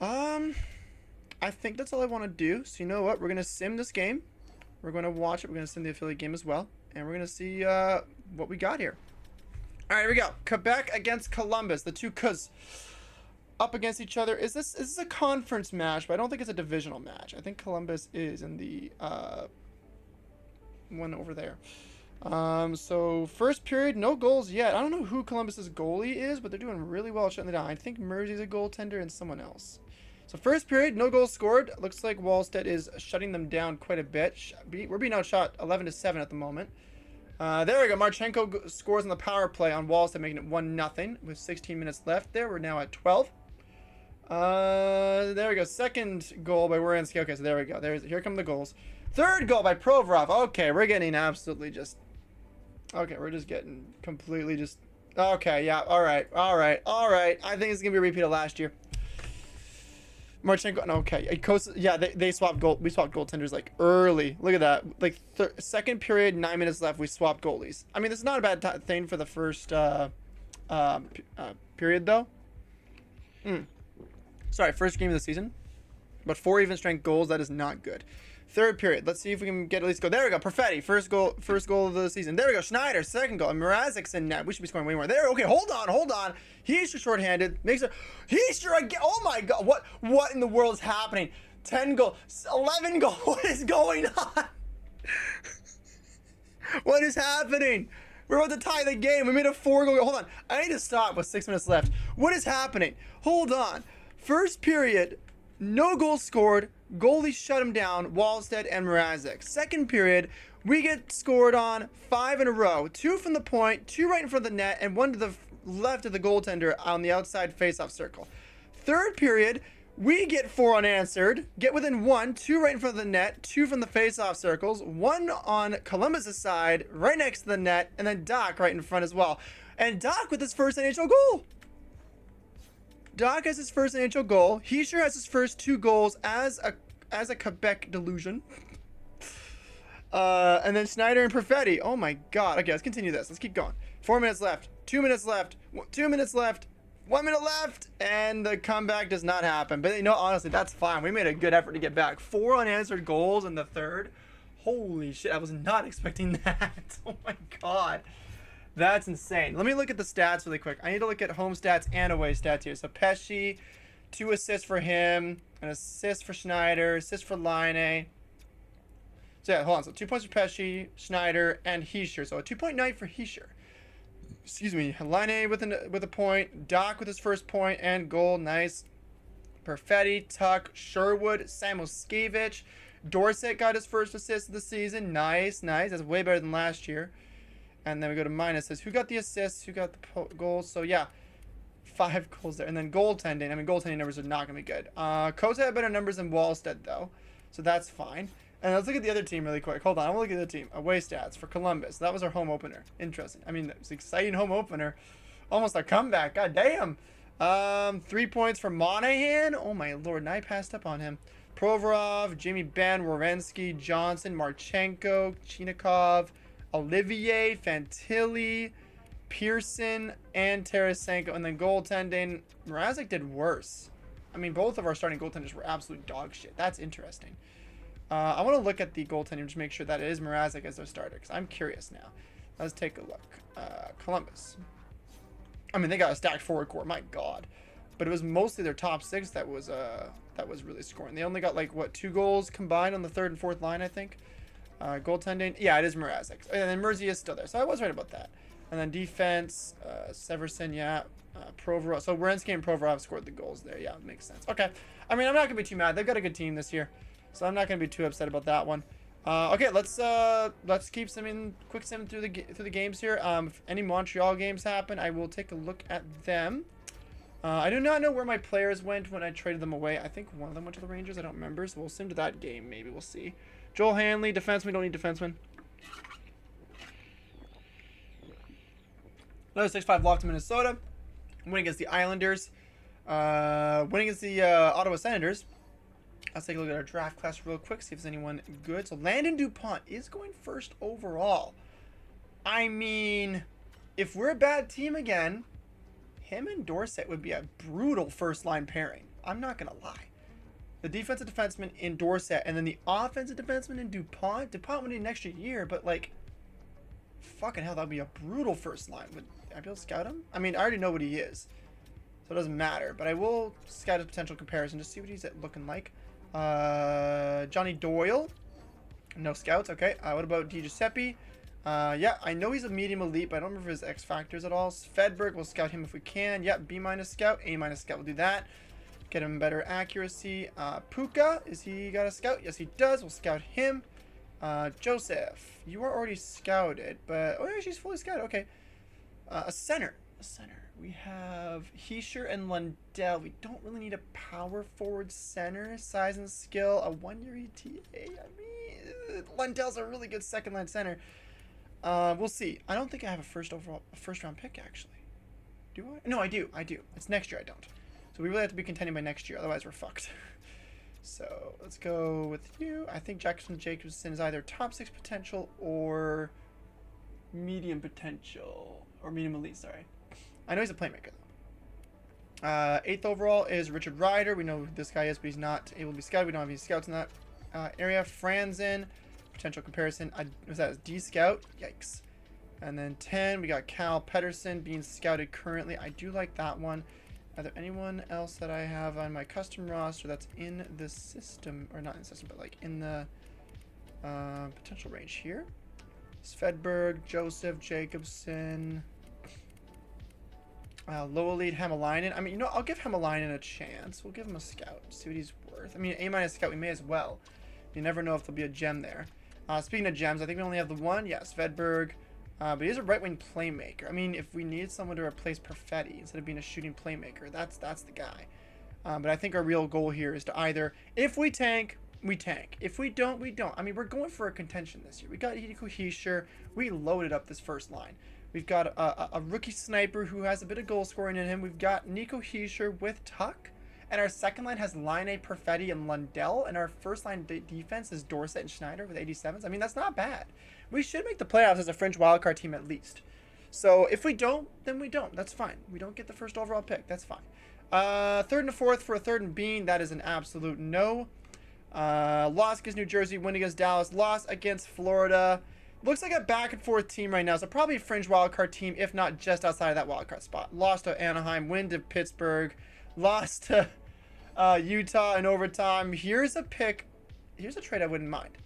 I think that's all I want to do. So you know what? We're gonna sim this game. We're gonna watch it. We're gonna sim the affiliate game as well, and we're gonna see what we got here. All right, here we go. Quebec against Columbus. The two Cuz up against each other. Is this a conference match? But I don't think it's a divisional match. I think Columbus is in the one over there. So first period, no goals yet. I don't know who Columbus's goalie is, but they're doing really well shutting it down. I think Mersey's a goaltender and someone else. So first period, no goals scored. Looks like Wallstedt is shutting them down quite a bit. We're being outshot 11-7 at the moment. There we go. Marchenko scores on the power play on Wallstedt, making it 1-0 with 16 minutes left there. We're now at 12. There we go. Second goal by Wierenski. Okay, so there we go. Here come the goals. Third goal by Provorov. Okay, we're getting absolutely just... Okay, we're just getting completely just... Okay, yeah, all right. I think it's going to be a repeat of last year. Marchenko, okay. Yeah, they swapped goal. We swapped goaltenders, like, early. Look at that. Like, second period, 9 minutes left, we swapped goalies. I mean, this is not a bad thing for the first period, though. Sorry, first game of the season. But 4 even strength goals, that is not good. Third period. Let's see if we can get at least go. There we go. Perfetti. First goal of the season. There we go. Schneider. Second goal. And Mrazek's in net. We should be scoring way more. There. Okay. Hold on. He's short-handed. Makes it. He's sure again. Oh my God. What in the world is happening? 10 goals. 11 goals. What is going on? What is happening? We're about to tie the game. We made a 4-goal. Hold on. I need to stop with 6 minutes left. What is happening? Hold on. First period. No goals scored. Goalie shut him down, Wallstedt and Mrazek. Second period, we get scored on 5 in a row. 2 from the point, 2 right in front of the net, and 1 to the left of the goaltender on the outside faceoff circle. Third period, we get 4 unanswered, get within 1, 2 right in front of the net, 2 from the faceoff circles, 1 on Columbus' side, right next to the net, and then Doc right in front as well. And Doc with his first NHL goal. Doc has his first NHL goal. He sure has his first 2 goals as a Quebec delusion. And then Schneider and Perfetti. Oh my God. Okay, let's continue this. Let's keep going. 4 minutes left. 2 minutes left. 2 minutes left. 1 minute left. And the comeback does not happen. But you know, honestly, that's fine. We made a good effort to get back. 4 unanswered goals in the third. Holy shit. I was not expecting that. Oh my God. That's insane. Let me look at the stats really quick. I need to look at home stats and away stats here. So Pesci, 2 assists for him, an assist for Schneider, assist for Laine. So yeah, hold on. So 2 points for Pesci, Schneider, and Heischer. So a 2.9 for Heischer. Excuse me. Laine with a point, Doc with his first point and goal. Nice. Perfetti, Tuck, Sherwood, Samoskevich. Dorset got his first assist of the season. Nice. That's way better than last year. And then we go to minuses. Who got the assists? Who got the goals? So, yeah, 5 goals there. And then goaltending. I mean, goaltending numbers are not going to be good. Costa had better numbers than Wallstedt, though. So, that's fine. And let's look at the other team really quick. Hold on. I want to look at the team. Away stats for Columbus. That was our home opener. Interesting. I mean, it was an exciting home opener. Almost a comeback. God damn. 3 points for Monahan. Oh, my Lord. And I passed up on him. Provorov, Jimmy Benn, Wierenski, Johnson, Marchenko, Chinikov, Olivier, Fantilli, Pearson, and Tarasenko. And then goaltending, Mrazek did worse. I mean, both of our starting goaltenders were absolute dog shit. That's interesting. I want to look at the goaltending to make sure that it is Mrazek as their starter, because I'm curious now. Let's take a look. Columbus. I mean, they got a stacked forward core. My God. But it was mostly their top 6 that was really scoring. They only got, like, what, 2 goals combined on the 3rd and 4th line, I think. Goaltending, yeah, it is Mrazek. And then Mersey is still there, so I was right about that. And then defense, Severson, yeah, Provorov. So Wierenski and Provorov scored the goals there. Yeah, makes sense. Okay, I mean, I'm not gonna be too mad. They've got a good team this year, so I'm not gonna be too upset about that one. Okay, let's keep simming, quick sim through the games here. If any Montreal games happen, I will take a look at them. I do not know where my players went when I traded them away. I think one of them went to the Rangers. I don't remember, so we'll sim to that game. Maybe we'll see. Joel Hanley, defenseman. Don't need defenseman. Another 6-5 lock to Minnesota. Winning against the Islanders. Winning against the Ottawa Senators. Let's take a look at our draft class real quick. See if there's anyone good. So Landon DuPont is going first overall. I mean, if we're a bad team again, him and Dorsett would be a brutal first-line pairing. I'm not going to lie. The defensive defenseman in Dorsett, and then the offensive defenseman in DuPont. DuPont would need an extra year, but, like, fucking hell, that would be a brutal first line. Would I be able to scout him? I mean, I already know what he is, so it doesn't matter. But I will scout his potential comparison to see what he's looking like. Johnny Doyle. No scouts, okay. What about Di Giuseppe? Yeah, I know he's a medium elite, but I don't remember his X factors at all. Svedberg, we'll scout him if we can. Yep, B- scout, A- scout, we'll do that. Get him better accuracy. Puka, is he got a scout? Yes, he does. We'll scout him. Joseph, you are already scouted, but oh yeah, she's fully scouted. Okay. A center. We have Heischer and Lundell. We don't really need a power forward center. Size and skill. A 1-year ETA. I mean, Lundell's a really good second line center. We'll see. I don't think I have a first round pick actually. Do I? No, I do. It's next year. I don't. So we really have to be contending by next year, otherwise we're fucked. So let's go with you. I think Jackson Jacobson is either top 6 potential or medium potential. Or medium elite, sorry. I know he's a playmaker, though. 8th overall is Richard Ryder. We know who this guy is, but he's not able to be scouted. We don't have any scouts in that area. Franzen, potential comparison. Was that D scout? Yikes. And then 10, we got Cal Pedersen being scouted currently. I do like that one. Are there anyone else that I have on my custom roster that's in the system, or not in the system, but like in the potential range here? Svedberg, Joseph, Jacobson, low elite Hämäläinen. I mean, you know, I'll give Hämäläinen a chance. We'll give him a scout, see what he's worth. I mean, A- scout, we may as well. You never know if there'll be a gem there. Speaking of gems, I think we only have the one. Yeah, Svedberg. But he is a right-wing playmaker. I mean, if we need someone to replace Perfetti instead of being a shooting playmaker, that's the guy. But I think our real goal here is to either, if we tank, we tank. If we don't, we don't. I mean, we're going for a contention this year. We got Hideko Heischer. We loaded up this first line. We've got a rookie sniper who has a bit of goal scoring in him. We've got Nico Heischer with Tuck. And our second line has Line A, Perfetti, and Lundell. And our first line defense is Dorsett and Schneider with 87s. I mean, that's not bad. We should make the playoffs as a fringe wildcard team at least. So if we don't, then we don't. That's fine. We don't get the first overall pick. That's fine. 3rd and a 4th for a 3rd and Bean. That is an absolute no. Loss against New Jersey. Win against Dallas. Loss against Florida. Looks like a back and forth team right now. So probably a fringe wildcard team, if not just outside of that wildcard spot. Lost to Anaheim. Win to Pittsburgh. Lost to Utah in overtime. Here's a pick. Here's a trade I wouldn't mind.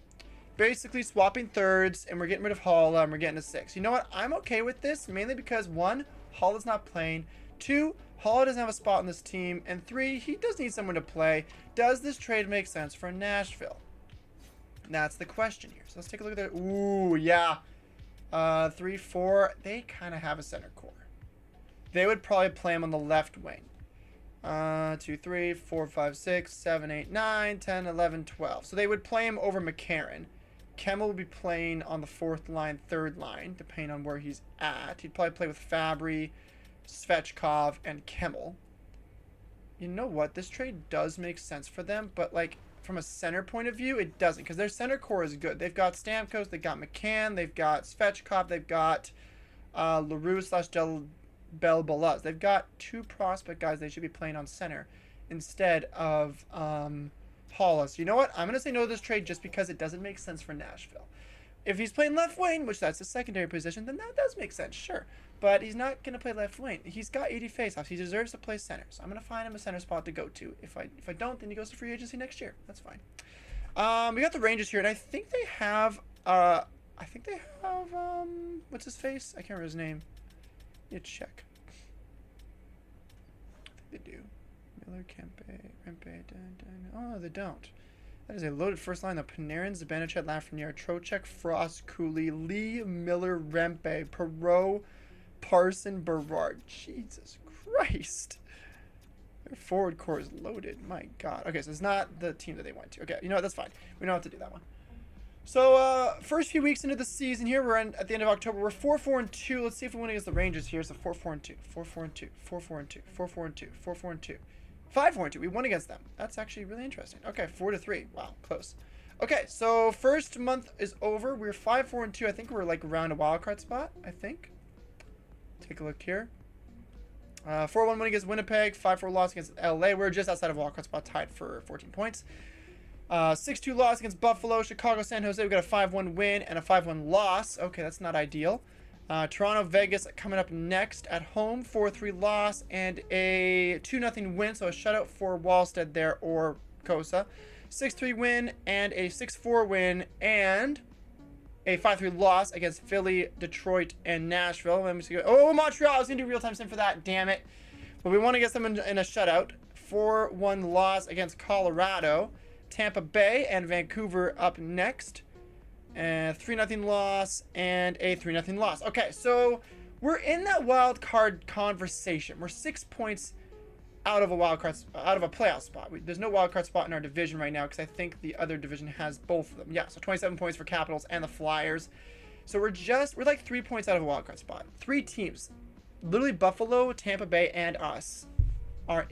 Basically swapping thirds, and we're getting rid of Hall, and we're getting a 6. You know what? I'm okay with this, mainly because 1, Hall is not playing. 2, Hall doesn't have a spot on this team. And 3, he does need someone to play. Does this trade make sense for Nashville? That's the question here. So let's take a look at that. Ooh, yeah. 3, 4. They kind of have a center core. They would probably play him on the left wing. 2, 3, 4, 5, 6, 7, 8, 9, 10, 11, 12. So they would play him over McCarron. Kemmel would be playing on the 4th line, 3rd line, depending on where he's at. He'd probably play with Fabry, Svechkov, and Kemmel. You know what? This trade does make sense for them, but like from a center point of view, it doesn't, because their center core is good. They've got Stamkos, they've got McCann, they've got Svechkov, they've got LaRue / Bell Balaz. They've got 2 prospect guys they should be playing on center instead of Hollis. You know what? I'm going to say no to this trade just because it doesn't make sense for Nashville. If he's playing left wing, which that's a secondary position, then that does make sense, sure. But he's not going to play left wing. He's got 80 faceoffs. He deserves to play center. So I'm going to find him a center spot to go to. If I don't, then he goes to free agency next year. That's fine. We got the Rangers here, and I think they have what's his face? I can't remember his name. You check. I think they do. Miller, Rempe, oh, they don't. That is a loaded first line of Panarin, Zibanejad, Lafreniere, Trocheck, Frost, Cooley, Lee, Miller, Rempe, Perreault, Parson, Berard. Jesus Christ. Their forward core is loaded. My God. Okay, so it's not the team that they went to. Okay, you know what? That's fine. We don't have to do that one. So, first few weeks into the season here, we're at the end of October. We're 4-4-2. Let's see if we win against the Rangers here. So 4-4-2, 4-4-2, 4-4-2, 4-4-2, 4-4-2, 5-4-2. We won against them. That's actually really interesting. Okay, 4-3. Wow, close. Okay, so first month is over. We're 5-4-2. I think we're like around a wild card spot. I think. Take a look here. 4-1 win against Winnipeg. 5-4 loss against LA. We're just outside of wildcard spot, tied for 14 points. 6-2 loss against Buffalo. Chicago, San Jose. We got a 5-1 win and a 5-1 loss. Okay, that's not ideal. Toronto, Vegas coming up next at home. 4-3 loss and a 2-0 win. So a shutout for Wallstead there or Kosa. 6-3 win and a 6-4 win and a 5-3 loss against Philly, Detroit, and Nashville. Oh, Montreal. I was going to do real-time sim for that. Damn it. But we want to get them in a shutout. 4-1 loss against Colorado. Tampa Bay and Vancouver up next. And 3-0 loss and a 3-0 loss. Okay, so we're in that wild card conversation. We're 6 points out of a playoff spot. There's no wild card spot in our division right now because I think the other division has both of them. Yeah, so 27 points for Capitals and the Flyers. So we're like 3 points out of a wild card spot. 3 teams, literally Buffalo, Tampa Bay, and us, are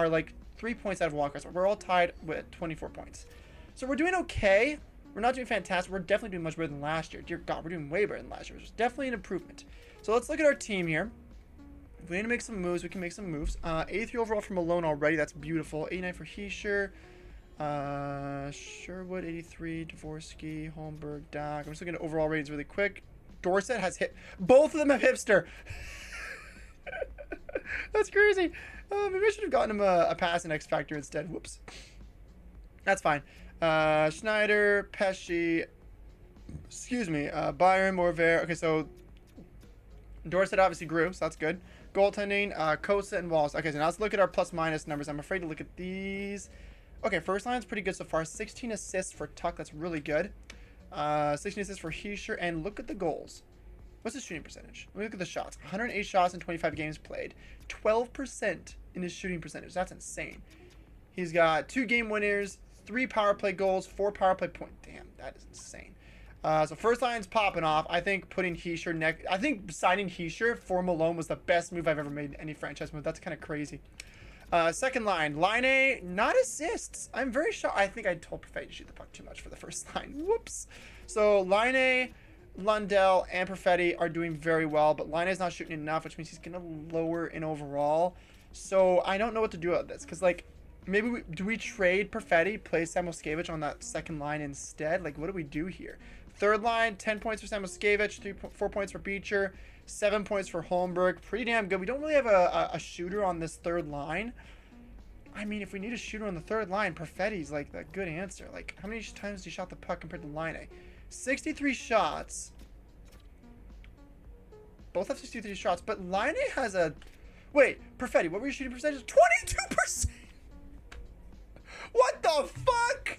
like 3 points out of a wild card spot. We're all tied with 24 points. So we're doing okay. We're not doing fantastic. We're definitely doing much better than last year. Dear God, we're doing way better than last year. Which is definitely an improvement. So let's look at our team here. If we need to make some moves, we can make some moves. 83 overall for Malone already. That's beautiful. 89 for Heischer. Sherwood, 83. Dvorsky, Holmberg, Doc. I'm just looking at overall ratings really quick. Dorset has hit. Both of them have hipster. That's crazy. Maybe I should have gotten him a pass in X Factor instead. Whoops. That's fine. Schneider, Pesci. Excuse me. Byron, Morver. Okay, so Dorset obviously grew, so that's good. Goaltending, Kosa and Walls. Okay, so now let's look at our plus-minus numbers. I'm afraid to look at these. Okay, first line's pretty good so far. 16 assists for Tuck. That's really good. 16 assists for Heischer. And look at the goals. What's his shooting percentage? Let me look at the shots. 108 shots in 25 games played. 12% in his shooting percentage. That's insane. He's got 2 game winners, 3 power play goals, 4 power play points. Damn, that is insane. So first line's popping off. I think putting Heischer next. I think signing Heischer for Malone was the best move I've ever made in any franchise move. That's kind of crazy. Second line, Line A, not assists. I'm very shocked. I think I told Perfetti to shoot the puck too much for the first line. Whoops. So Line A, Lundell, and Perfetti are doing very well, but Line A's not shooting enough, which means he's gonna lower in overall. So I don't know what to do about this, because like maybe do we trade Perfetti, play Samoskevich on that second line instead? Like what do we do here? Third line, 10 points for Samoskevich, 4 points for Beecher, 7 points for Holmberg. Pretty damn good. We don't really have a shooter on this third line. I mean, if we need a shooter on the third line, Perfetti's like the good answer. Like, how many times did he shot the puck compared to Line A? 63 shots. Both have 63 shots, but Line A has a... Wait, Perfetti, what were your shooting percentages? 22%! What the fuck?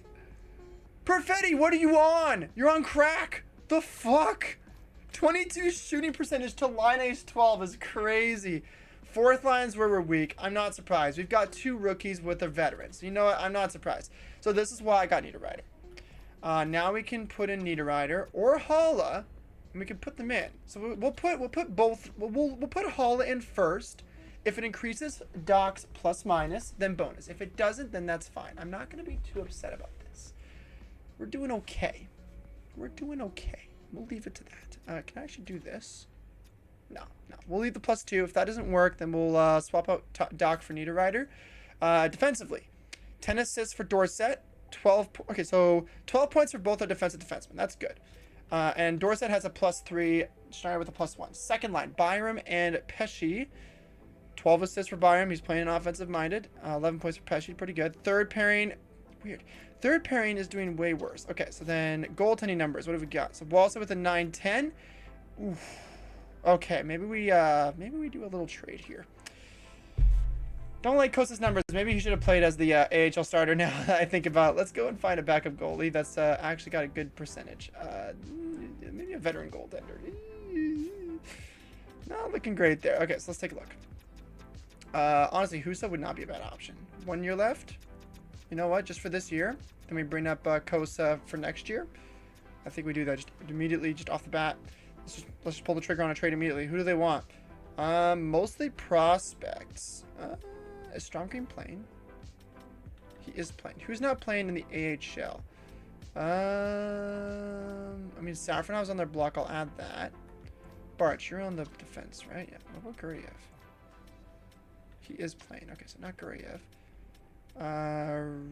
Perfetti, what are you on? You're on crack. The fuck? 22 shooting percentage to Line A's 12 is crazy. Fourth line's where we're weak. I'm not surprised. We've got 2 rookies with the veterans. You know what? I'm not surprised. So this is why I got Niederreiter. Now we can put in Niederreiter or Holla, and we can put them in. So we'll put both. We'll put Holla in first. If it increases Doc's plus minus, then bonus. If it doesn't, then that's fine. I'm not going to be too upset about this. We're doing okay. We're doing okay. We'll leave it to that. Can I actually do this? No. We'll leave the +2. If that doesn't work, then we'll swap out Doc for Niederreiter. Defensively, 10 assists for Dorset. 12. Okay, so 12 points for both our defensive defensemen. That's good. And Dorset has a +3. Schneider with a +1. Second line, Byram and Pesci. 12 assists for Byram. He's playing offensive-minded. 11 points for Pesci. Pretty good. Third pairing. Weird. Third pairing is doing way worse. Okay, so then goaltending numbers. What have we got? So Walsa with a 9-10. Oof. Okay, maybe we do a little trade here. Don't like Kosa's numbers. Maybe he should have played as the AHL starter now that I think about it. Let's go and find a backup goalie that's actually got a good percentage. Maybe a veteran goaltender. Not looking great there. Okay, so let's take a look. Honestly, Huso would not be a bad option. 1 year left. You know what? Just for this year. Then we bring up Kosa for next year. I think we do that just immediately, just off the bat. Let's just pull the trigger on a trade immediately. Who do they want? Mostly prospects. Is Stromgreen playing? He is playing. Who's not playing in the AHL? I mean, Safronov's on their block. I'll add that. Bart, you're on the defense, right? Yeah. What about Guriev? He is playing. Okay, so not Guriev.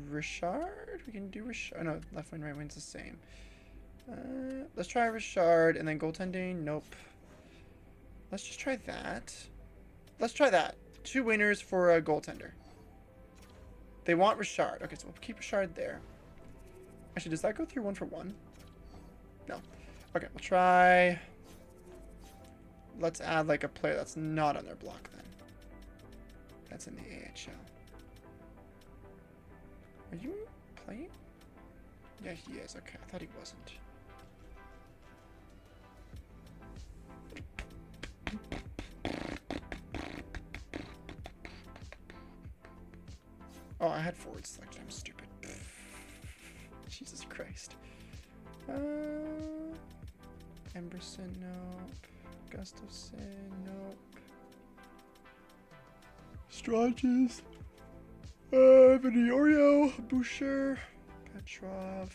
Richard? We can do Richard. Oh, no, left wing, right wing's the same. Let's try Richard, and then goaltending. Nope. Let's just try that. Let's try that. 2 winners for a goaltender. They want Richard. Okay, so we'll keep Richard there. Actually, does that go through 1 for 1? No. Okay, we'll try... Let's add, like, a player that's not on their block, then. That's in the AHL. Are you playing? Yeah, he is. Okay, I thought he wasn't. Oh, I had forward selection. I'm stupid. Jesus Christ. Emberson, nope. Gustafson, nope. Straches. Viniorio, Boucher, Petrov.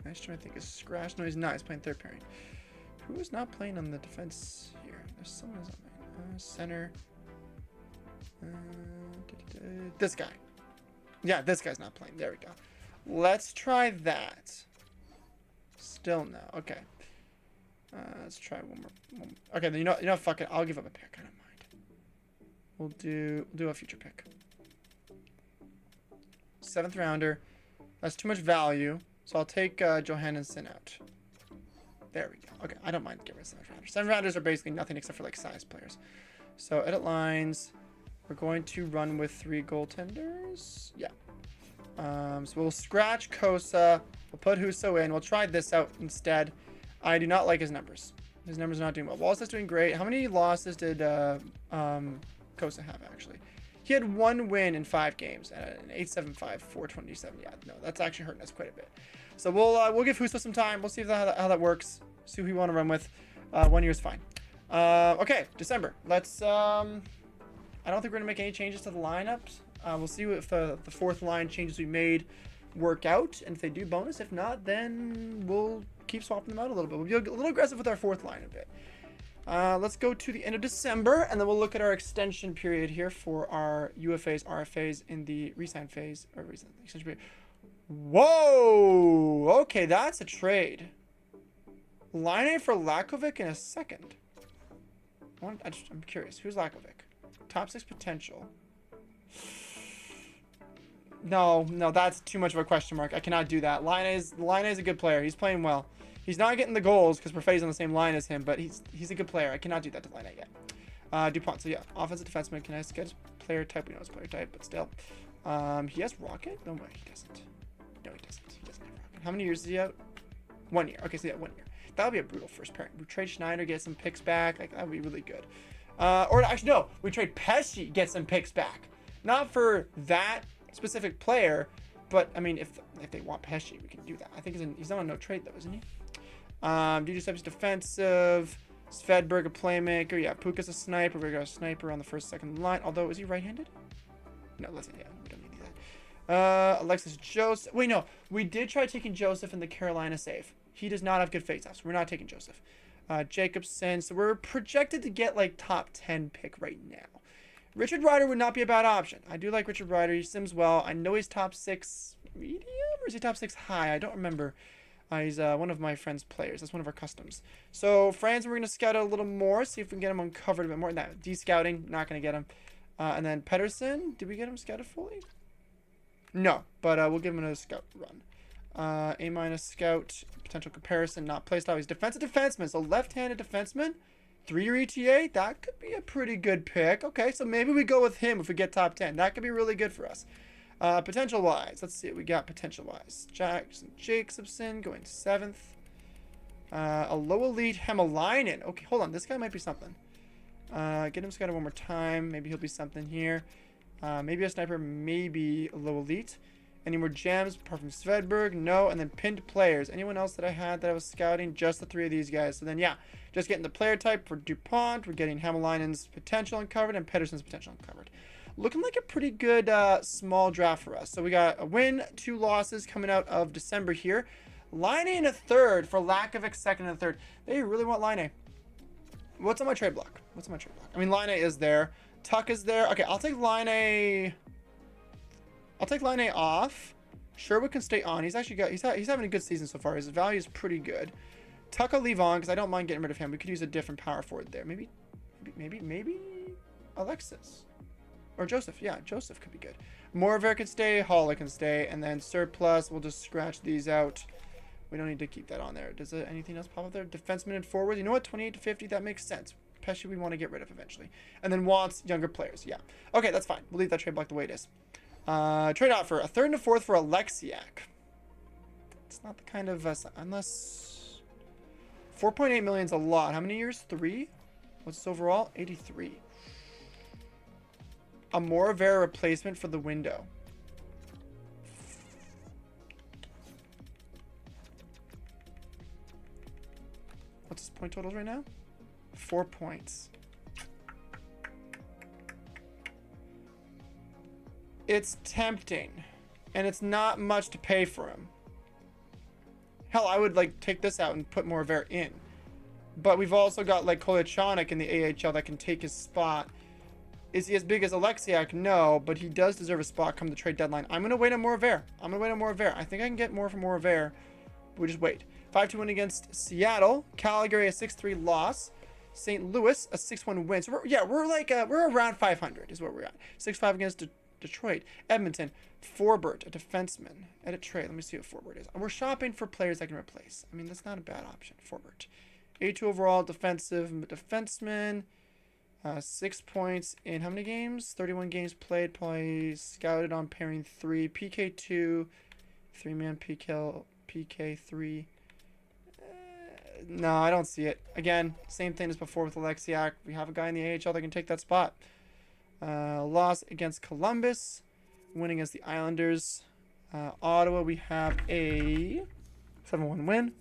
I was trying to think of Scratch. No, he's not. He's playing third pairing. Who is not playing on the defense here? There's someone who's on my center. This guy. Yeah, this guy's not playing. There we go. Let's try that. Still no. Okay. Let's try one more. Okay, then you know, fuck it. I'll give up a pick. I don't mind. We'll do a future pick. 7th rounder. That's too much value, so I'll take Johansson out. There we go. Okay, I don't mind getting rid of 7th rounders. 7th rounders are basically nothing except for like size players. So edit lines. We're going to run with 3 goaltenders. Yeah. So we'll scratch Kosa. We'll put Huso in. We'll try this out instead. I do not like his numbers. His numbers are not doing well. Wallace is doing great. How many losses did Kosa have, actually? He had 1 win in 5 games. An 8.75, 4.27. Yeah, no, that's actually hurting us quite a bit. So we'll give Huso some time. We'll see how that works. See who we want to run with. 1 year is fine. Okay, December. Let's... I don't think we're going to make any changes to the lineups. We'll see if the 4th line changes we made work out. And if they do, bonus. If not, then we'll keep swapping them out a little bit. We'll be a little aggressive with our 4th line a bit. Let's go to the end of December, and then we'll look at our extension period here for our UFAs, RFAs in the resign phase. Or extension period. Whoa! Okay, that's a trade. Line for Lakovic in a second. I'm curious. Who's Lakovic? Top 6 potential. No, that's too much of a question mark. I cannot do that. Line is a good player. He's playing well. He's not getting the goals because Perfetti's on the same line as him, but he's a good player. I cannot do that to Line yet. DuPont. So yeah, offensive defenseman. Can I get his player type? We know his player type, but still. He has Rocket? No way, he doesn't. No, he doesn't. He doesn't have Rocket. How many years is he out? 1 year. Okay, so yeah, 1 year. That would be a brutal first pairing. We trade Schneider, get some picks back. Like, that would be really good. Or actually, no. We trade Pesci, get some picks back. Not for that specific player, but, I mean, if they want Pesci, we can do that. I think he's not on no trade, though, isn't he? DJ Steps defensive. Svedberg, a playmaker. Yeah, Puka's a sniper. We got a sniper on the first, second line. Although, is he right-handed? No, let's yeah, we don't need that. Alexis Joseph. Wait, no. We did try taking Joseph in the Carolina save. He does not have good faceoffs. We're not taking Joseph. Jacobson. So we're projected to get like top 10 pick right now. Richard Ryder would not be a bad option. I do like Richard Ryder. He sims well. I know he's top 6 medium or is he top 6 high? I don't remember. He's one of my friend's players. That's one of our customs. So Franz, we're going to scout out a little more. See if we can get him uncovered a bit more. That de-scouting. Not going to get him. And then Pedersen. Did we get him scouted fully? No. But we'll give him another scout run. A- scout. Potential comparison. Not playstyle. He's defensive defenseman. So left-handed defenseman. 3-year ETA. That could be a pretty good pick. Okay, so maybe we go with him if we get top 10. That could be really good for us. Potential-wise. Let's see what we got potential-wise. Jackson Jacobson going 7th. A low elite Hemelainen. Okay, hold on. This guy might be something. Get him scouted one more time. Maybe he'll be something here. Maybe a sniper. Maybe a low elite. Any more gems apart from Svedberg? No. And then pinned players. Anyone else that I had that I was scouting? Just the 3 of these guys. So then, yeah. Just getting the player type for DuPont. We're getting Hemelainen's potential uncovered and Pedersen's potential uncovered. Looking like a pretty good small draft for us. So we got a win, 2 losses coming out of December here. Line A in a 3rd for Lakovic 2nd and 3rd. They really want Line A. What's on my trade block? I mean, Line A is there. Tuck is there. Okay, I'll take line A. I'll take line A off. Sherwood can stay on. He's actually got. He's having a good season so far. His value is pretty good. Tuck I'll leave on because I don't mind getting rid of him. We could use a different power forward there. Maybe Alexis or Joseph. Yeah, Joseph could be good. Moraver can stay. Holla can stay, and then surplus. We'll just scratch these out. We don't need to keep that on there. Does anything else pop up there? Defenseman and forward. You know what? 28 to 50. That makes sense. Pesci we want to get rid of eventually. And then wants younger players. Yeah. Okay, that's fine. We'll leave that trade block the way it is. Trade offer. A third and a fourth for Alexiak. It's not the kind of... unless... 4.8 million is a lot. How many years? 3? What's this overall? 83. A Moravera replacement for the window. What's his point totals right now? 4 points. It's tempting. And it's not much to pay for him. Hell, I would like take this out and put Moravera in. But we've also got like Kolichanik in the AHL that can take his spot. Is he as big as Alexiak? No, but he does deserve a spot come the trade deadline. I'm going to wait on Moravera. I think I can get more from Moravera. We just wait. 5-2 win against Seattle. Calgary a 6-3 loss. St. Louis a 6-1 win. So we're around 500 is where we're at. 6-5 against Detroit. Edmonton. Forbert, a defenseman. Edit trade. Let me see what Forbert is. We're shopping for players I can replace. I mean, that's not a bad option. Forbert. 82 overall defenseman. 6 points in how many games? 31 games played. Probably scouted on pairing 3. PK2. 3-man PK3. No, I don't see it. Again, same thing as before with Alexiak. We have a guy in the AHL that can take that spot. Loss against Columbus. Win against the Islanders. Ottawa, we have a 7-1 win.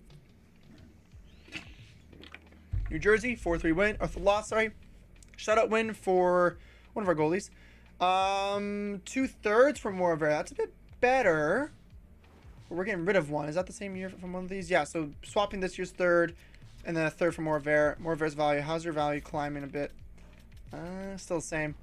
New Jersey, 4-3 win. Or loss, sorry. Shutout win for one of our goalies. 2/3 for Moravera. That's a bit better. We're getting rid of one. Is that the same year from one of these? Yeah, so swapping this year's third and then a third for Moravera. Moravera's value. How's your value climbing a bit? Still the same.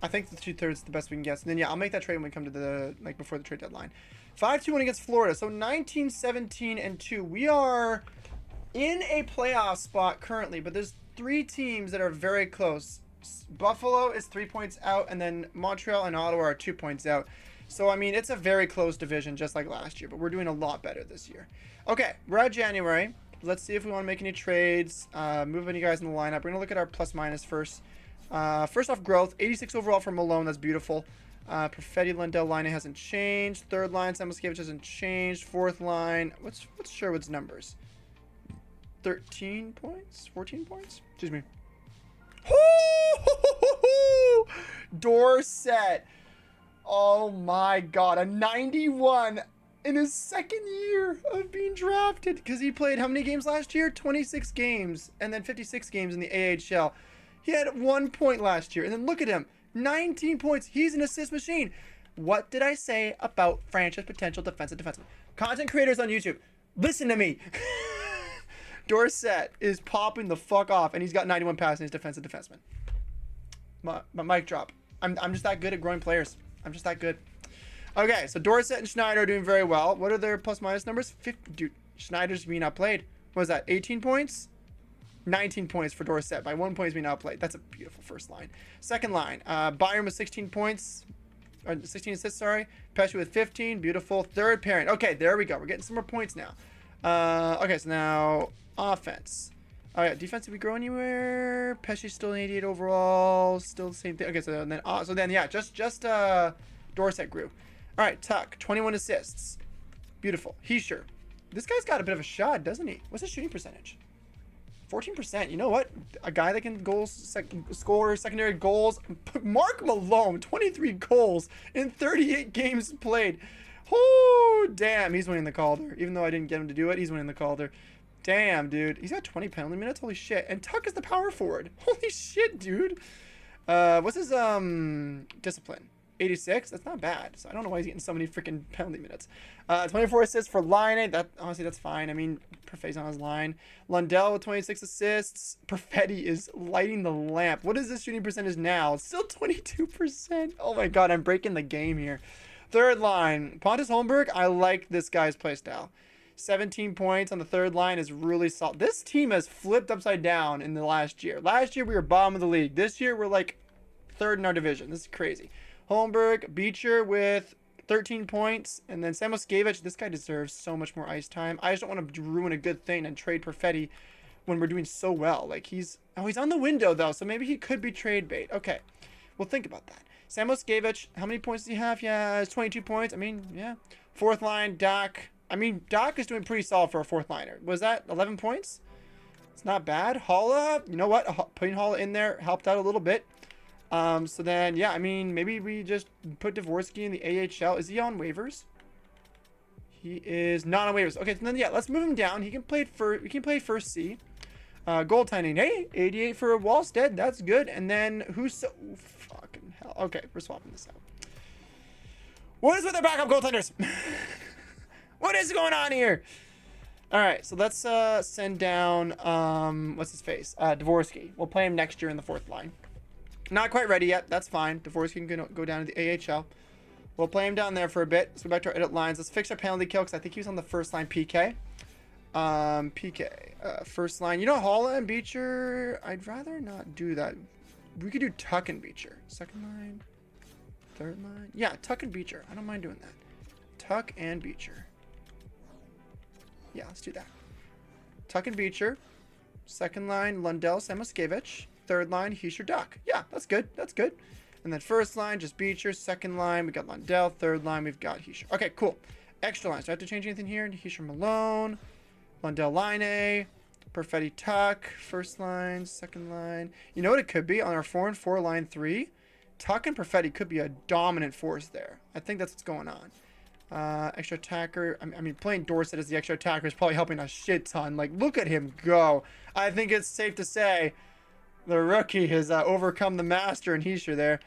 I think the 2/3 is the best we can get. And then, yeah, I'll make that trade when we come to the, like, before the trade deadline. 5-2 win against Florida. So 19-17-2. We are in a playoff spot currently, but there's 3 teams that are very close. Buffalo is 3 points out, and then Montreal and Ottawa are 2 points out. So, I mean, it's a very close division, just like last year, but we're doing a lot better this year. Okay, we're at January. Let's see if we want to make any trades, move any guys in the lineup. We're going to look at our plus-minus first. First off, growth. 86 overall for Malone. That's beautiful. Perfetti, Lundell, line hasn't changed. Third line, Samoskevich hasn't changed. Fourth line, what's Sherwood's numbers? 13 points? 14 points? Excuse me. Dorsett. Oh my god. A 91 in his second year of being drafted. Because he played how many games last year? 26 games. And then 56 games in the AHL. He had 1 point last year. And then look at him. 19 points. He's an assist machine. What did I say about franchise potential defenseman? Content creators on YouTube, listen to me. Dorsett is popping the fuck off, and he's got 91 passing as defenseman. My mic drop. I'm just that good at growing players. I'm just that good. Okay, so Dorsett and Schneider are doing very well. What are their plus-minus numbers? 50. Dude, Schneider's being outplayed. What was that, 18 points? 19 points for Dorsett. By 1 point he's being outplayed. That's a beautiful first line. Second line, Byram with 16 points. Or 16 assists, sorry. Pesci with 15. Beautiful. Third pairing. Okay, there we go. We're getting some more points now. Okay, so now offense. Oh yeah, defense, did we grow anywhere? Pesci's still an 88 overall. Still the same thing. Okay, so then yeah, just Dorsett grew. All right, Tuck, 21 assists. Beautiful. He's sure. This guy's got a bit of a shot, doesn't he? What's his shooting percentage? 14%. You know what? A guy that can score secondary goals. Mark Malone, 23 goals in 38 games played. Oh, damn. He's winning the Calder. Even though I didn't get him to do it, he's winning the Calder. Damn, dude. He's got 20 penalty minutes. Holy shit. And Tuck is the power forward. Holy shit, dude. What's his discipline? 86. That's not bad. So I don't know why he's getting so many freaking penalty minutes. 24 assists for Line. That honestly, that's fine. I mean, Perfetti's on his line. Lundell with 26 assists. Perfetti is lighting the lamp. What is this shooting percentage now? It's still 22%. Oh my god, I'm breaking the game here. Third line, Pontus Holmberg. I like this guy's play style. 17 points on the third line is really solid. This team has flipped upside down in the last year. Last year we were bottom of the league. This year we're like third in our division. This is crazy. Holmberg, Beecher with 13 points, and then Samoskevich. This guy deserves so much more ice time. I just don't want to ruin a good thing and trade Perfetti when we're doing so well. Like he's on the window though, so maybe he could be trade bait. Okay, we'll think about that. Samoskevich, how many points does he have? Yeah, it's 22 points. I mean, yeah. Fourth line, Doc. I mean, Doc is doing pretty solid for a fourth liner. Was that 11 points? It's not bad. Holla, you know what? Putting Holla in there helped out a little bit. So then, yeah, I mean, maybe we just put Dvorsky in the AHL. Is he on waivers? He is not on waivers. Okay, so then, yeah, let's move him down. He can play we can play first C. Goaltending. Hey, 88 for Wallstead. That's good. And then who's so fucking hell? Okay, we're swapping this out. What is with our backup goaltenders? What is going on here? All right, so let's send down what's his face? Dvorsky. We'll play him next year in the fourth line. Not quite ready yet. That's fine. Dvorsky can go down to the AHL. We'll play him down there for a bit. Let's go back to our edit lines. Let's fix our penalty kill because I think he was on the first line PK. First line. You know, Holla and Beecher, I'd rather not do that. We could do Tuck and Beecher. Second line. Third line. Yeah, Tuck and Beecher. I don't mind doing that. Tuck and Beecher. Yeah, let's do that. Tuck and Beecher. Second line, Lundell, Samoskevich. Third line, Hischer, Duck. Yeah, that's good. That's good. And then first line, just Beecher. Second line, we got Lundell. Third line, we've got Hischer. Okay, cool. Extra lines. Do I have to change anything here? Hischer, Malone. Lundell, Line. Perfetti, Tuck. First line, second line. You know what it could be on our 4-and-4 line 3? Tuck and Perfetti could be a dominant force there. I think that's what's going on. Extra attacker. I mean, playing Dorsett as the extra attacker is probably helping a shit ton. Like, look at him go. I think it's safe to say the rookie has overcome the master in Hischer there.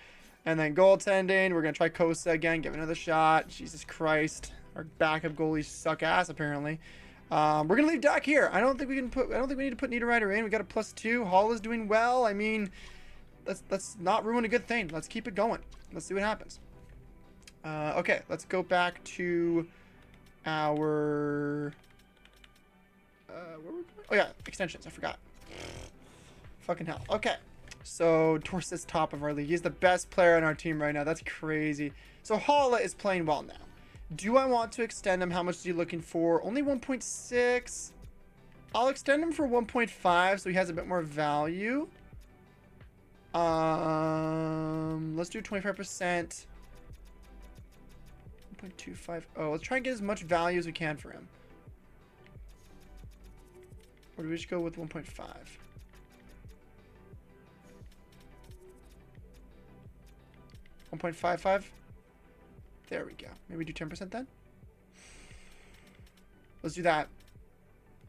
And then goaltending. We're going to try Kosa again. Give it another shot. Jesus Christ. Our backup goalies suck ass, apparently. We're going to leave Doc here. I don't think we need to put Niederreiter in. We got a +2. Hall is doing well. I mean, let's not ruin a good thing. Let's keep it going. Let's see what happens. Okay, let's go back to our where were we going? Oh yeah, extensions. I forgot. Fucking hell. Okay, so Dorsett's top of our league. He's the best player on our team right now. That's crazy. So Holla is playing well now. Do I want to extend him? How much is he looking for? Only 1.6. I'll extend him for 1.5 so he has a bit more value. Let's do 25%. 1.25. Oh, let's try and get as much value as we can for him. Or do we just go with 1.5? 1.55? There we go. Maybe do 10% then? Let's do that.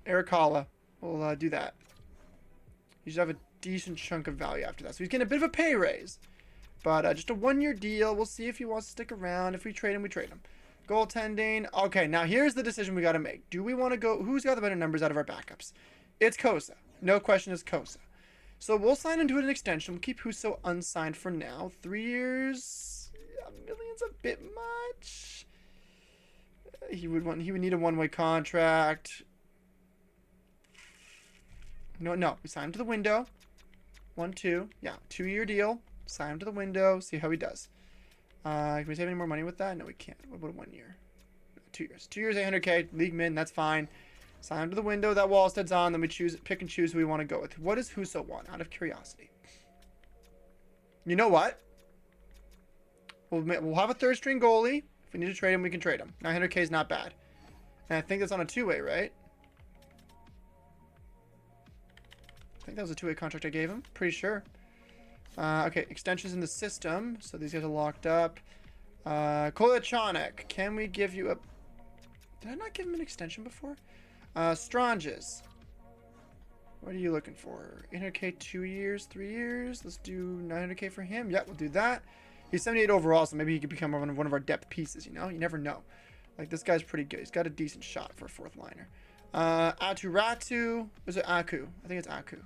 Eric Holla. We'll do that. He should have a decent chunk of value after that. So he's getting a bit of a pay raise. But just a 1-year deal. We'll see if he wants to stick around. If we trade him, we trade him. Goaltending. Okay, now here's the decision we got to make. Do we want to go... Who's got the better numbers out of our backups? It's Kosa. No question, it's Kosa. So we'll sign into an extension. We'll keep Husso unsigned for now. 3 years... $1 million's a bit much. He would need a one-way contract. No. We sign him to the window. 1-2. Yeah, 2-year deal. Sign him to the window. See how he does. Can we save any more money with that? No, we can't. What about 1 year? 2 years. 2 years, 800K. League min. That's fine. Sign him to the window. That Wallstead's on. Then we pick and choose who we want to go with. What does Husso want? Out of curiosity. You know what? We'll have a third string goalie. If we need to trade him, we can trade him. 900K is not bad. And I think that's on a 2-way, right? I think that was a 2-way contract I gave him. Pretty sure. Okay, extensions in the system. So these guys are locked up. Kolachanek, can we give you a... Did I not give him an extension before? Stranges. What are you looking for? 800K, 2 years, 3 years. Let's do 900K for him. Yeah, we'll do that. He's 78 overall, so maybe he could become one of our depth pieces, you know? You never know. Like, this guy's pretty good. He's got a decent shot for a fourth liner. Atu Ratu. Is it Aku? I think it's Aku.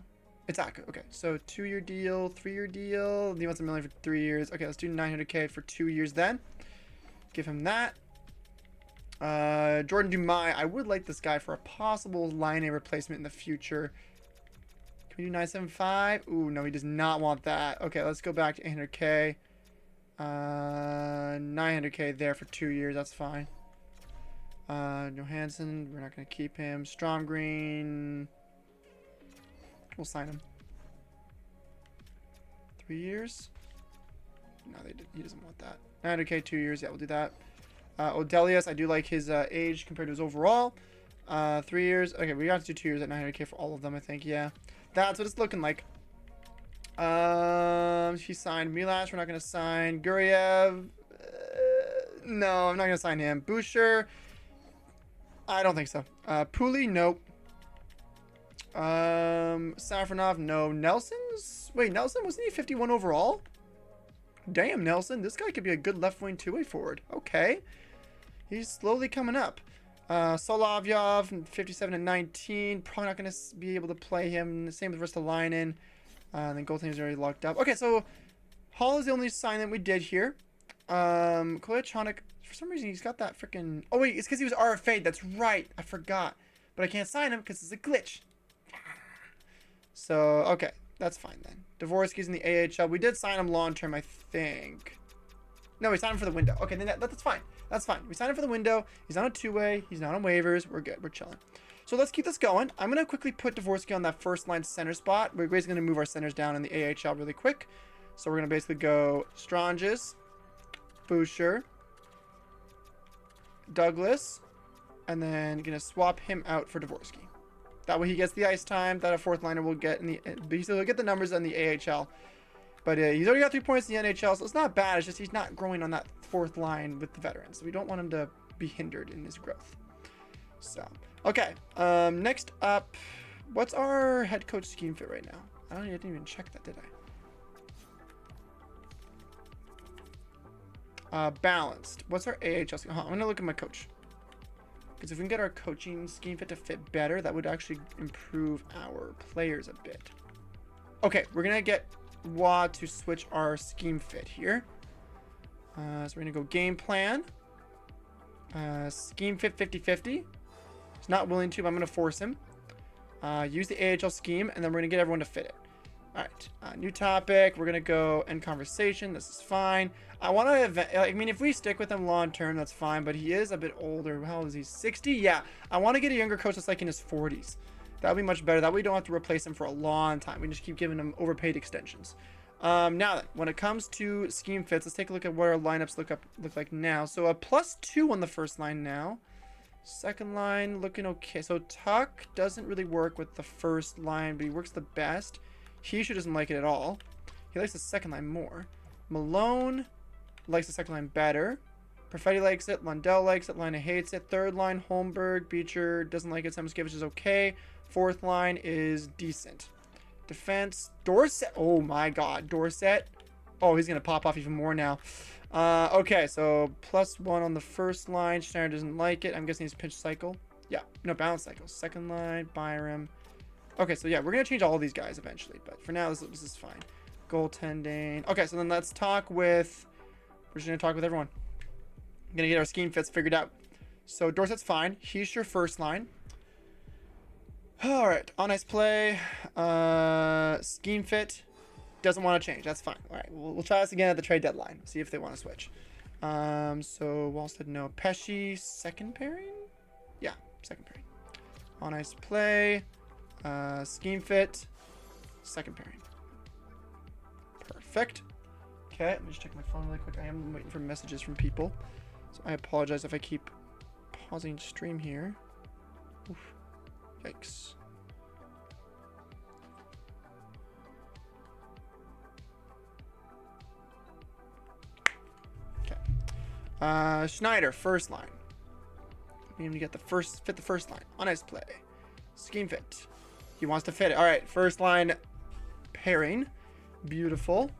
It's Aku. Okay, so 2-year deal, 3-year deal. He wants $1 million for 3 years. Okay, let's do 900K for 2 years then. Give him that. Jordan Dumais. I would like this guy for a possible line A replacement in the future. Can we do 975? Ooh, no, he does not want that. Okay, let's go back to 800K. 900K there for 2 years. That's fine. Johansson, we're not going to keep him. Strom Green, we'll sign him. 3 years? No, he doesn't want that. 900K, 2 years. Yeah, we'll do that. Odelius, I do like his age compared to his overall. 3 years. Okay, we got to do 2 years at 900K for all of them, I think. Yeah, that's what it's looking like. She signed Milas. We're not going to sign Guriev. No, I'm not going to sign him. Boucher. I don't think so. Pooley, nope. Safronov, no. Nelson's? Wait, Nelson, wasn't he 51 overall? Damn, Nelson. This guy could be a good left wing two-way forward. Okay. He's slowly coming up. Solovyov, 57 and 19. Probably not going to be able to play him. Same with Ristolainen. Then goaltending's already locked up. Okay, so Hall is the only sign that we did here. Kolyachonok, for some reason, he's got that freaking... Oh, wait, it's because he was RFA. That's right. I forgot. But I can't sign him because it's a glitch. So, okay. That's fine, then. Dvorsky's in the AHL. We did sign him long-term, I think. No, we signed him for the window. Okay, then that's fine. That's fine. We signed him for the window. He's on a two-way. He's not on waivers. We're good. We're chilling. So let's keep this going. I'm going to quickly put Dvorsky on that first-line center spot. We're basically going to move our centers down in the AHL really quick. So we're going to basically go Stranges, Boucher, Douglas, and then going to swap him out for Dvorsky. That way he gets the ice time that a fourth liner will get in the... He'll get the numbers in the AHL. But he's already got 3 points in the NHL, so it's not bad. It's just he's not growing on that fourth line with the veterans. So we don't want him to be hindered in his growth. So, okay. Next up, what's our head coach scheme fit right now? I didn't even check that, did I? Balanced. What's our AHL scheme? I'm going to look at my coach. Because if we can get our coaching scheme fit to fit better, that would actually improve our players a bit. Okay, we're going to get Watt to switch our scheme fit here. So we're going to go game plan. Scheme fit 50-50. He's not willing to, but I'm going to force him. Use the AHL scheme, and then we're going to get everyone to fit it. Alright, new topic. We're going to go end conversation. This is fine. I want to, I mean, if we stick with him long term, that's fine, but he is a bit older. How old is he? 60? Yeah. I want to get a younger coach that's like in his 40s. That would be much better. That way we don't have to replace him for a long time. We just keep giving him overpaid extensions. Now then, when it comes to scheme fits, let's take a look at what our lineups look like now. So a +2 on the first line now. Second line looking okay. So Tuck doesn't really work with the first line, but he works the best. Hishu doesn't like it at all. He likes the second line more. Malone likes the second line better. Perfetti likes it. Lundell likes it. Lina hates it. Third line, Holmberg. Beecher doesn't like it. Samoskevich is okay. Fourth line is decent. Defense, Dorset. Oh my god, Dorset. Oh, he's going to pop off even more now. Okay, so +1 on the first line. Schneider doesn't like it. I'm guessing he's pinch cycle. Yeah, no, balance cycle. Second line, Byram. Okay, so yeah, we're going to change all of these guys eventually. But for now, this is fine. Goaltending. Okay, so then let's talk with... We're just going to talk with everyone. I'm going to get our scheme fits figured out. So Dorset's fine. He's your first line. All right, on ice play. Scheme fit. Doesn't want to change. That's fine. All right, we'll try this again at the trade deadline. See if they want to switch. So Wallstead, no. Pesci, second pairing? Yeah, second pairing. On ice play. Scheme fit. Second pairing. Perfect. Okay, let me just check my phone really quick. I am waiting for messages from people. So I apologize if I keep pausing stream here. Oof. Yikes. Okay. Schneider, first line. We need to get fit the first line. On ice play. Scheme fit. He wants to fit it. Alright, first line pairing. Beautiful.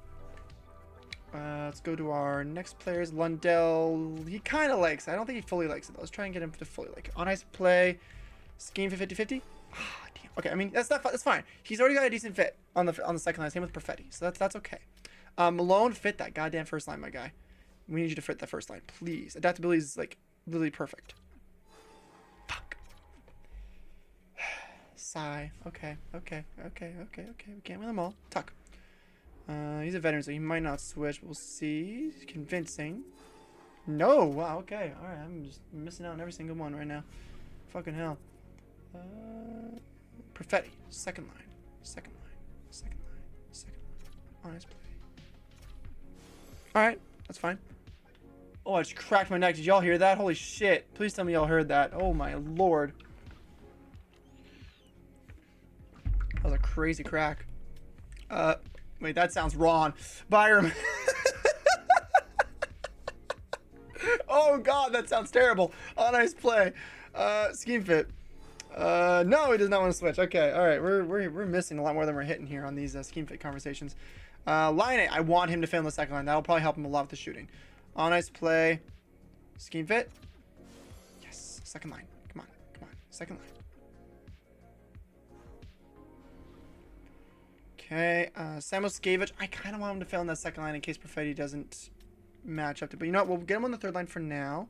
Let's go to our next players. Lundell, he kind of likes it. I don't think he fully likes it, though. Let's try and get him to fully like it. On ice play. Scheme for 50-50. Ah, damn. Okay, I mean, that's fine. He's already got a decent fit on the second line. Same with Perfetti, so that's okay. Malone, fit that goddamn first line, my guy. We need you to fit that first line, please. Adaptability is, like, literally perfect. Fuck. Sigh. Okay. We can't win them all. Tuck. He's a veteran, so he might not switch. We'll see. Convincing. No. Wow. Okay. All right. I'm just missing out on every single one right now. Fucking hell. Perfetti. Second line. Honest play. All right. That's fine. Oh, I just cracked my neck. Did y'all hear that? Holy shit. Please tell me y'all heard that. Oh my lord. That was a crazy crack. Wait, that sounds wrong. Byram. Oh god, that sounds terrible. Oh, nice play. Scheme fit. No, he does not want to switch. Okay, all right. We're missing a lot more than we're hitting here on these scheme fit conversations. Line 8, I want him to fit on the second line. That'll probably help him a lot with the shooting. On ice play. Scheme fit. Yes, second line. Come on. Second line. Okay, Samuel Skavich. I kind of want him to fill in that second line in case Perfetti doesn't match up to. But you know what? We'll get him on the third line for now.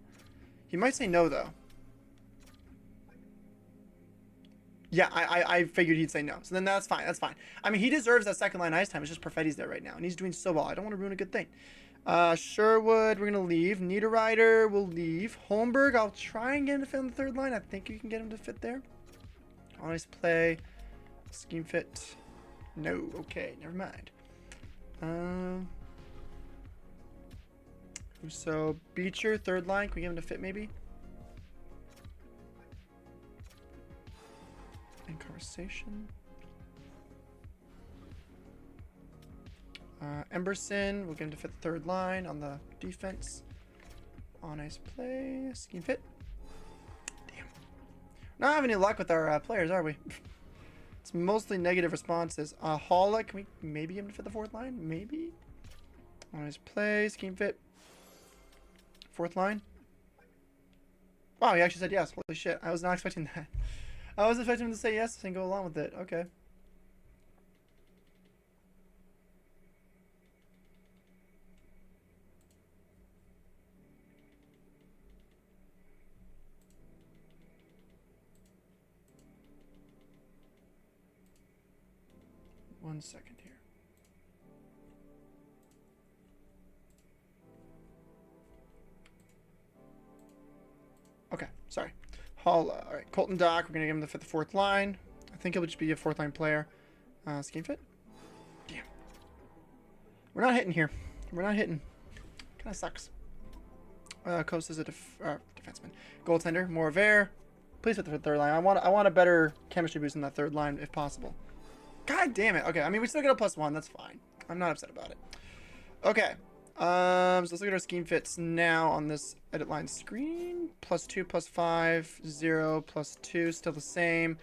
He might say no, though. Yeah, I figured he'd say no. So then that's fine. That's fine. I mean, he deserves that second line ice time. It's just Perfetti's there right now, and he's doing so well. I don't want to ruin a good thing. Sherwood, we're going to leave. Niederreiter will leave. Holmberg, I'll try and get him to fit on the third line. I think you can get him to fit there. Honest play. Scheme fit. No. Okay, never mind. So, Beecher, third line. Can we get him to fit maybe? In conversation. Emberson, we'll get him to fit the third line on the defense. On ice play, scheme fit. Damn. Not having any luck with our players, are we? It's mostly negative responses. Holla, can we maybe get him to fit the fourth line? Maybe. On ice play, scheme fit. Fourth line. Wow, he actually said yes. Holy shit, I was not expecting that. I was expecting him to say yes and go along with it. Okay. One second here. Okay, sorry. Holla. All right, Colton Dock. We're gonna get him to fit the fourth line. I think he'll just be a fourth line player. Scheme fit. Damn. We're not hitting here. We're not hitting. Kind of sucks. Coast is a defenseman. Goaltender. Moraver. Please fit the third line. I want a better chemistry boost in that third line if possible. God damn it. Okay, I mean we still get a +1. That's fine. I'm not upset about it. Okay. So let's look at our scheme fits now on this edit line screen. +2, +5, 0, +2, still the same.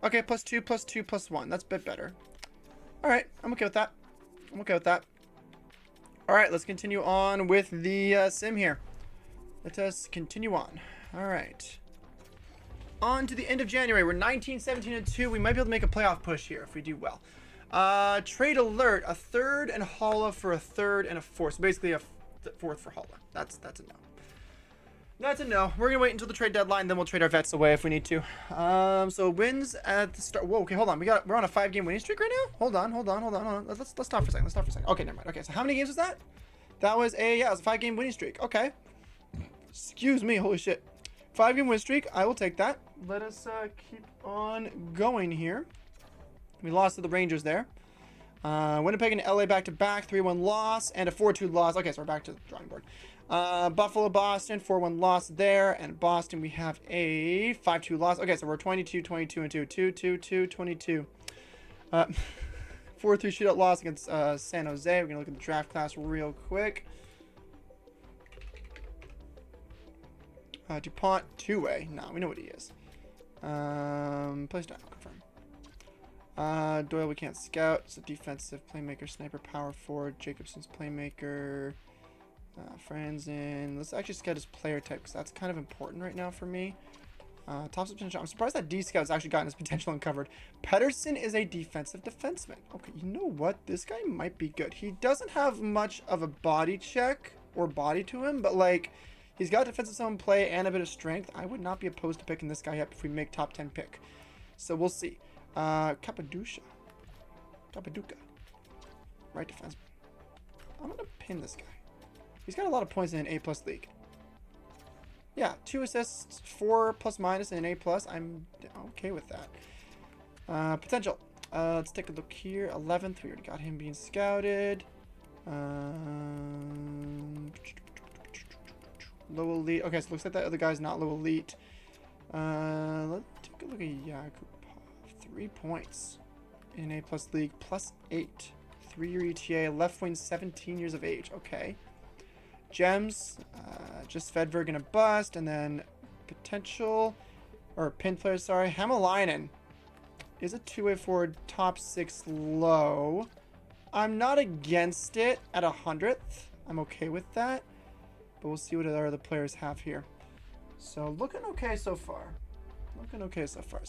Okay, +2, +2, +1. That's a bit better. All right, I'm okay with that. All right, let's continue on with the sim here. Let us continue on. All right. On to the end of January. We're 19, 17, and 2. We might be able to make a playoff push here if we do well. Trade alert. A third and Holla for a third and a fourth. So basically a fourth for Holla. That's a no. That's a no. We're going to wait until the trade deadline. Then we'll trade our vets away if we need to. So wins at the start. Whoa, okay, hold on. We're on a 5-game winning streak right now? Hold on. Let's stop for a second. Okay, never mind. Okay, so how many games was that? That was it was a 5-game winning streak. Okay. Excuse me. Holy shit. 5-game win streak. I will take that. Let us keep on going here. We lost to the Rangers there. Winnipeg and LA back-to-back. 3-1 loss and a 4-2 loss. Okay, so we're back to the drawing board. Buffalo, Boston. 4-1 loss there. And Boston, we have a 5-2 loss. Okay, so we're 22, 22, and 2. 2, 2, 2, 22. 4-3 shootout loss against San Jose. We're going to look at the draft class real quick. DuPont, two-way. No, we know what he is. Place down, confirm. Doyle, we can't scout. It's a defensive playmaker, sniper, power forward. Jacobson's playmaker. Franzen. Let's actually scout his player type because that's kind of important right now for me. Top potential. I'm surprised that D-Scout's actually gotten his potential uncovered. Pedersen is a defensive defenseman. Okay, you know what? This guy might be good. He doesn't have much of a body check or body to him, but like, he's got defensive zone play and a bit of strength. I would not be opposed to picking this guy up if we make top 10 pick. So we'll see. Cappaduca. Right defenseman. I'm going to pin this guy. He's got a lot of points in an A+ league. Yeah, 2 assists, 4 plus minus, and an A+. I'm okay with that. Potential. Let's take a look here. 11th. We already got him being scouted. Low elite. Okay, so it looks like that other guy's not low elite. Let's take a look at Yakupov. 3 points in A+ league, +8. 3-year ETA, left wing, 17 years of age. Okay. Gems, just Fedberg and a bust, and then potential, or pin player, sorry. Hämäläinen is a two-way forward, top 6 low. I'm not against it at 100th. I'm okay with that. But we'll see what our other players have here. So looking okay so far. So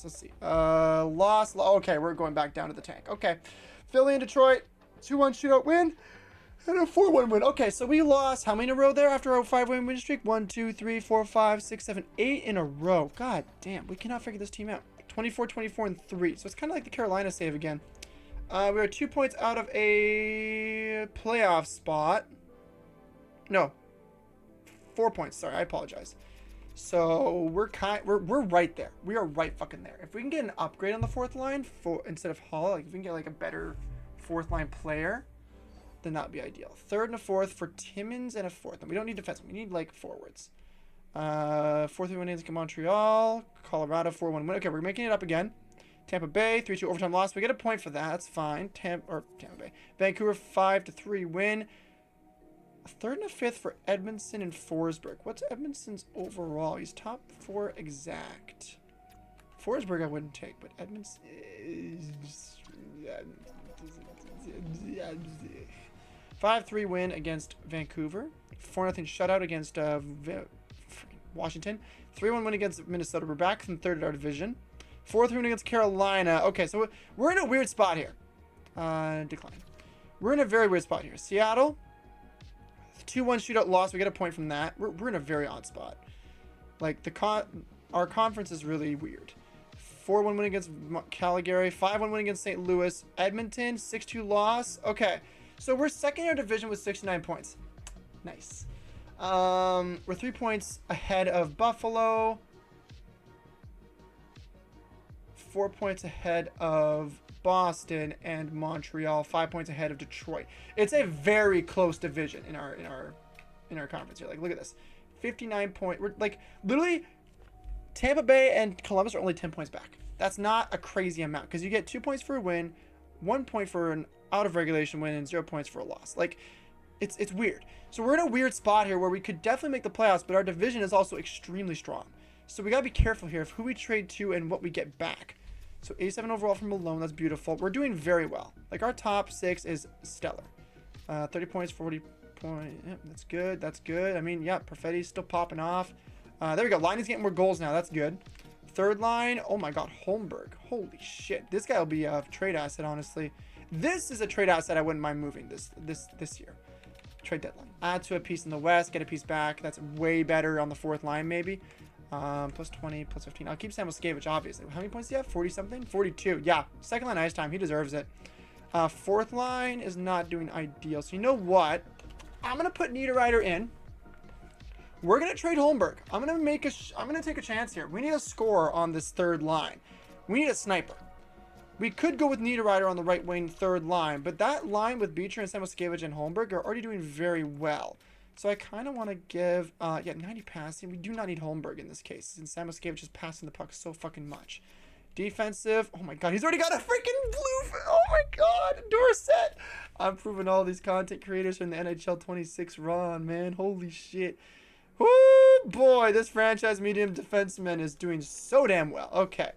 let's see. Loss. Okay, we're going back down to the tank. Okay. Philly and Detroit. 2-1 shootout win. And a 4-1 win. Okay, so we lost how many in a row there after our 5-win win streak? 1, 2, 3, 4, 5, 6, 7, 8 in a row. God damn, we cannot figure this team out. 24, 24, and 3. So it's kind of like the Carolina save again. We are 2 points out of a playoff spot. No. 4 points. Sorry, I apologize. So we're right there. We are right fucking there. If we can get an upgrade on the 4th line instead of Hall, like if we can get like a better 4th line player, then that'd be ideal. 3rd and a 4th for Timmins and a 4th. And we don't need defense. We need like forwards. 4-3 win against Montreal. Colorado 4-1 win. Okay, we're making it up again. Tampa Bay 3-2 overtime loss. We get a point for that. That's fine. Tampa Bay. Vancouver 5-3 win. A 3rd and a 5th for Edmondson and Forsberg. What's Edmondson's overall? He's top 4 exact. Forsberg I wouldn't take, but Edmondson is 5-3 win against Vancouver. 4-0 shutout against Washington. 3-1 win against Minnesota. We're back from 3rd in our division. 4-3 win against Carolina. Okay, so we're in a weird spot here. Decline. We're in a very weird spot here. Seattle. 2-1 shootout loss. We get a point from that. We're in a very odd spot. Like our conference is really weird. 4-1 win against Calgary. 5-1 win against St. Louis. Edmonton 6-2 loss. Okay, so we're second in our division with 69 points. Nice. We're 3 points ahead of Buffalo. 4 points ahead of Boston and Montreal. 5 points ahead of Detroit. It's a very close division in our conference here. Like, look at this. 59 point. We're like literally Tampa Bay and Columbus are only 10 points back. That's not a crazy amount because you get 2 points for a win, 1 point for an out of regulation win, and 0 points for a loss. Like, it's weird. So we're in a weird spot here where we could definitely make the playoffs, but our division is also extremely strong. So we gotta be careful here of who we trade to and what we get back. So 87 overall from Malone. That's beautiful. We're doing very well. Like, our top 6 is stellar. 30 points, 40 points. Yeah, that's good. That's good. I mean, yeah, Perfetti's still popping off. There we go. Line is getting more goals now. That's good. 3rd line. Oh my God, Holmberg. Holy shit. This guy will be a trade asset, honestly. This is a trade asset I wouldn't mind moving this year. Trade deadline. Add to a piece in the West. Get a piece back. That's way better on the 4th line, maybe. Plus 20, plus 15. I'll keep Samoskevich, obviously. How many points do you have? 40 something? 42. Yeah. 2nd line ice time. He deserves it. 4th line is not doing ideal. So you know what? I'm going to put Niederreiter in. We're going to trade Holmberg. I'm going to take a chance here. We need a scorer on this 3rd line. We need a sniper. We could go with Niederreiter on the right wing 3rd line, but that line with Beecher and Samoskevich and Holmberg are already doing very well. So I kind of want to give, 90 passing. We do not need Holmberg in this case, since Samoskevich is passing the puck so fucking much. Defensive. Oh my God, he's already got a freaking blue. Oh my God, Dorset. I'm proving all these content creators from the NHL26 run, man. Holy shit. Woo, boy, this franchise medium defenseman is doing so damn well. Okay.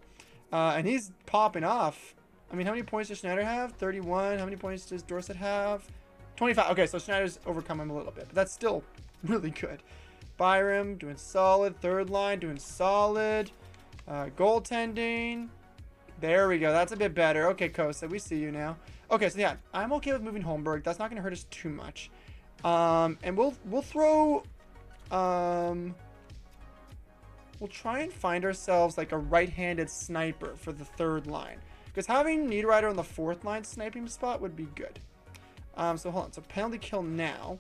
And he's popping off I mean, how many points does Schneider have? 31. How many points does Dorset have? 25. Okay, so Schneider's overcome him a little bit, but that's still really good. Byram doing solid. Third line doing solid. Goaltending. There we go. That's a bit better. Okay, Kosa, we see you now. Okay, so yeah, I'm okay with moving Holmberg. That's not going to hurt us too much. And we'll throw... we'll try and find ourselves like a right-handed sniper for the third line. Because having Niederreiter on the fourth line sniping spot would be good. So hold on. So penalty kill now.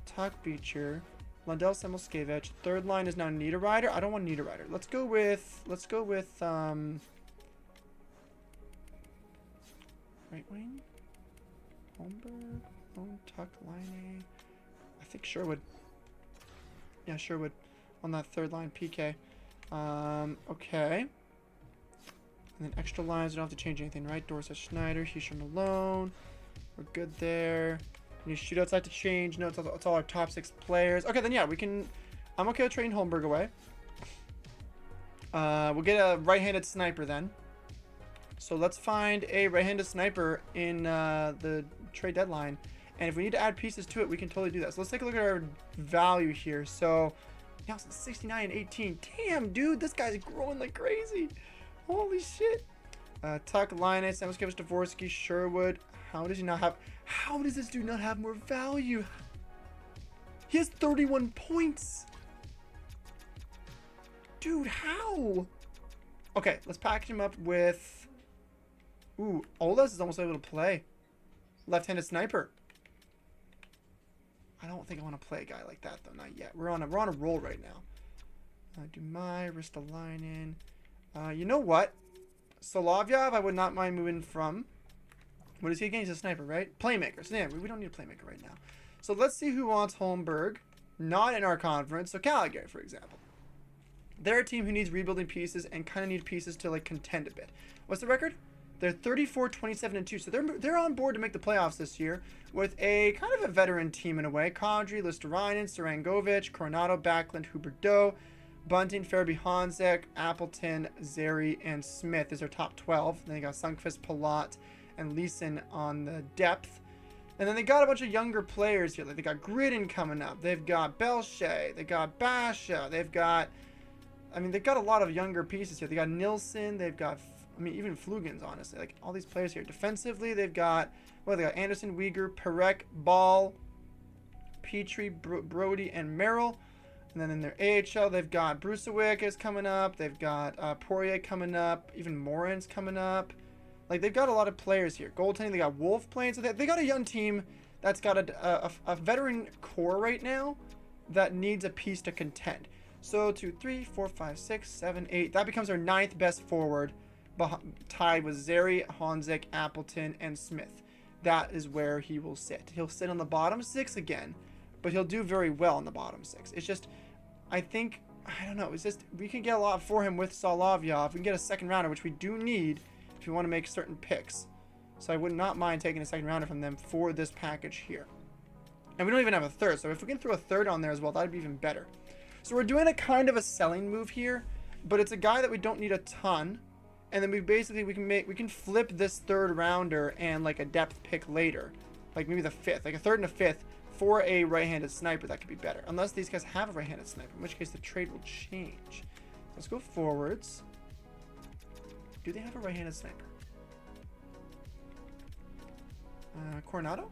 Tuck Beecher. Lundell Semmelskevich. Third line is now Niederreiter. I don't want Niederreiter. Let's go with right wing. Holmberg. Lone Tuck Line A. I think Sherwood. Yeah, Sherwood on that third line PK. Okay. And then extra lines, we don't have to change anything, right? Dorset Schneider, Hischer Malone. We're good there. Any shootouts have to change. No, it's all our top 6 players. Okay, then yeah, we can... I'm okay with trading Holmberg away. We'll get a right-handed sniper then. So let's find a right-handed sniper in the trade deadline. And if we need to add pieces to it, we can totally do that. So let's take a look at our value here. So, yeah, 69 and 18. Damn, dude, this guy's growing like crazy. Holy shit. Tuck, Linus, Samuskevich, Dvorsky, Sherwood. How does this dude not have more value? He has 31 points. Dude, how? Okay, let's package him up with... Ooh, Olas is almost able to play. Left-handed sniper. I don't think I want to play a guy like that, though. Not yet. We're on a roll right now. Dumai, Ristolainen. You know what? Solovyov, I would not mind moving from. What is he again? He's a sniper, right? Playmaker. So yeah, we don't need a playmaker right now. So let's see who wants Holmberg. Not in our conference. So Calgary, for example. They're a team who needs rebuilding pieces and kind of need pieces to like contend a bit. What's the record? They're 34, 27, and 2. So they're on board to make the playoffs this year with a kind of a veteran team in a way. Kadri, Listerainen, Sarangovic, Coronado, Backlund, Huberdeau, Bunting, Farabee, Honzek, Appleton, Zeri, and Smith is their top 12. Then they got Sundqvist, Palat, and Leeson on the depth. And then they got a bunch of younger players here. Like they got Gridden coming up. They've got Belshea. They got Basha. They've got... I mean, they've got a lot of younger pieces here. They got Nilsson. They've got... I mean, even Flugans, honestly. Like, all these players here. Defensively, they've got... Well, they got Anderson, Uyghur, Perek, Ball, Petrie, Brody, and Merrill. And then in their AHL, they've got Brucewick is coming up. They've got Poirier coming up. Even Morin's coming up. Like, they've got a lot of players here. Goaltending, they got Wolf playing. So they got a young team that's got a veteran core right now that needs a piece to contend. So 2, 3, 4, 5, 6, 7, 8. That becomes our 9th best forward, tied with Zeri, Honzek, Appleton, and Smith. That is where he will sit. He'll sit on the bottom 6 again, but he'll do very well in the bottom 6. It's just, I think, I don't know. It's just, we can get a lot for him with Solovyov. We can get a second rounder, which we do need if we want to make certain picks. So I would not mind taking a second rounder from them for this package here. And we don't even have a third, so if we can throw a third on there as well, that'd be even better. So we're doing a kind of a selling move here, but it's a guy that we don't need a ton. And then we can flip this third rounder and like a depth pick later, like maybe the 5th, like a 3rd and a 5th for a right-handed sniper. That could be better, unless these guys have a right-handed sniper, in which case the trade will change. Let's go forwards. Do they have a right-handed sniper? Coronado?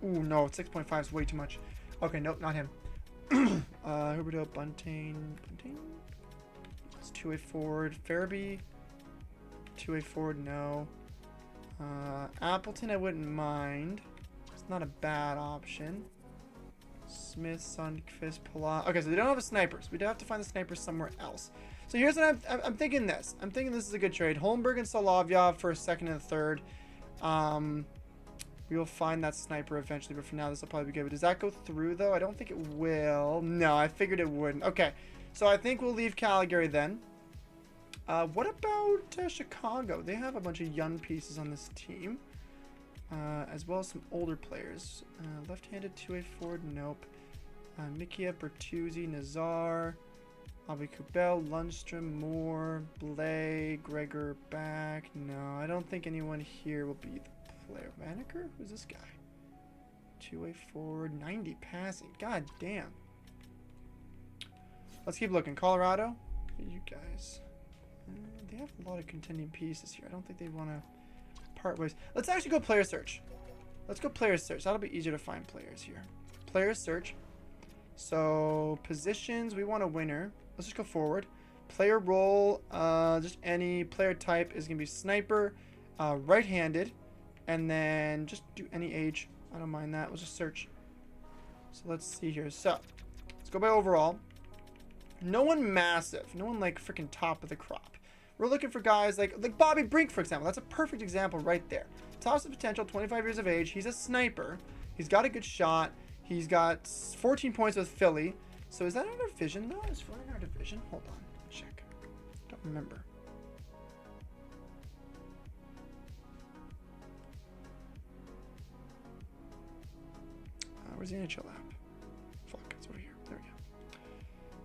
Ooh, no, 6.5 is way too much. Okay, nope, not him. Huberdeau, Bunting. It's 2-way forward. Farabee, 2-way forward, no. Appleton, I wouldn't mind. It's not a bad option. Smith, Sundqvist, Palat. Okay, so they don't have a sniper, so we do have to find the sniper somewhere else. So here's what I'm thinking this. I'm thinking this is a good trade. Holmberg and Solovyov for a 2nd and a 3rd. We will find that sniper eventually, but for now, this will probably be good. But does that go through, though? I don't think it will. No, I figured it wouldn't. Okay, so I think we'll leave Calgary then. What about Chicago? They have a bunch of young pieces on this team, as well as some older players. Left-handed 2-way forward, nope. Mikia, Bertuzzi, Nazar. Bobby Kubel, Lundstrom, Moore, Blay, Gregor back. No, I don't think anyone here will be the player. Vanaker? Who's this guy? Two-way forward, 90 passing. God damn. Let's keep looking. Colorado? You guys. They have a lot of contending pieces here. I don't think they want to part ways. Let's actually go player search. Let's go player search. That'll be easier to find players here. Player search. So, positions. We want a winner. Let's just go forward. Player role, just any player type is going to be sniper, right-handed, and then just do any age. I don't mind that. We'll just search. So let's see here. So, let's go by overall. No one massive. No one like freaking top of the crop. We're looking for guys like Bobby Brink, for example. That's a perfect example right there. Tops of potential, 25 years of age. He's a sniper. He's got a good shot. He's got 14 points with Philly. So is that in our division though? Is Philly in our division? Hold on. Check. Don't remember. Where's the NHL app? Fuck, it's over here. There we go.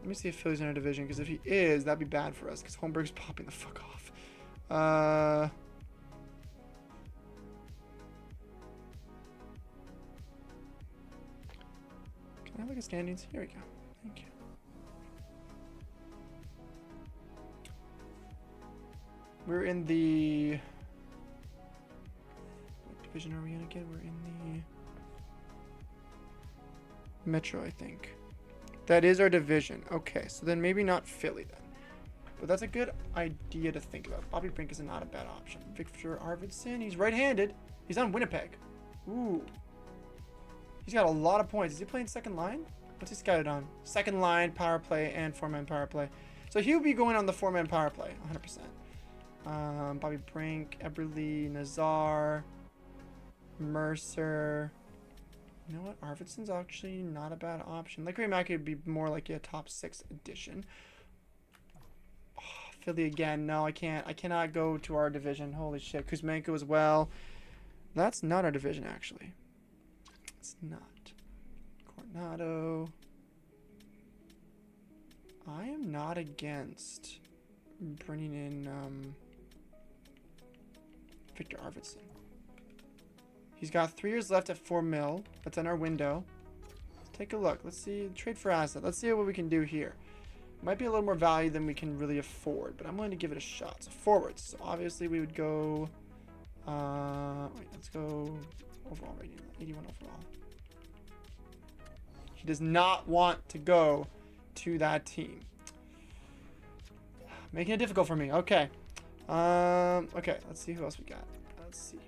Let me see if Philly's in our division, because if he is, that'd be bad for us, because Holmberg's popping the fuck off. Can I look at standings? Here we go. Thank you. We're in the... What division are we in again? We're in the... Metro, I think. That is our division. Okay, so then maybe not Philly then. But that's a good idea to think about. Bobby Brink is not a bad option. Victor Arvidsson, he's right-handed. He's on Winnipeg. Ooh. He's got a lot of points. Is he playing second line? What's he scouted on? Second line, power play, and four-man power play. So he'll be going on the four-man power play, 100%. Bobby Brink, Eberle, Nazar, Mercer. You know what? Arvidsson's actually not a bad option. Like Mackey would be more like a top 6 addition. Oh, Philly again. No, I can't. I cannot go to our division. Holy shit. Kuzmenko as well. That's not our division, actually. It's not. Coronado. I am not against bringing in Victor Arvidsson. He's got 3 years left at 4 mil. That's in our window. Let's take a look. Let's see. Trade for asset. Let's see what we can do here. Might be a little more value than we can really afford, but I'm willing to give it a shot. So forwards. So obviously we would go... wait, let's go overall rating. 81 overall. He does not want to go to that team. Making it difficult for me. Okay. Okay, let's see who else we got. Let's see.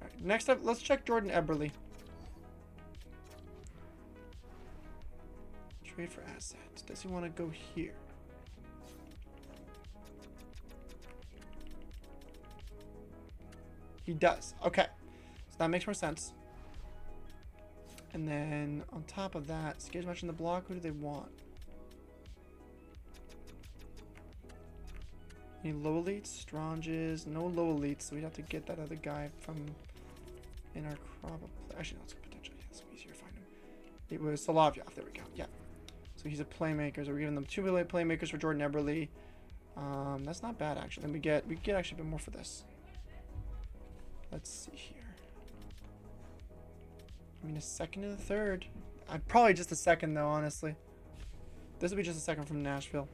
Alright, next up, let's check Jordan Eberle. Trade for assets. Does he want to go here? He does. Okay. So that makes more sense. And then on top of that, Skage match in the block. Who do they want? Any low elites? Stranges? No low elites, so we'd have to get that other guy from in our crop. Actually, no, it's potentially it's easier to find him. It was Solovyov. There we go. Yeah. So he's a playmaker. So we're giving them 2 playmakers for Jordan Eberle. That's not bad actually. Then we get actually a bit more for this. Let's see here. I mean, a second and a third. Probably just a second though, honestly. This would be just a second from Nashville.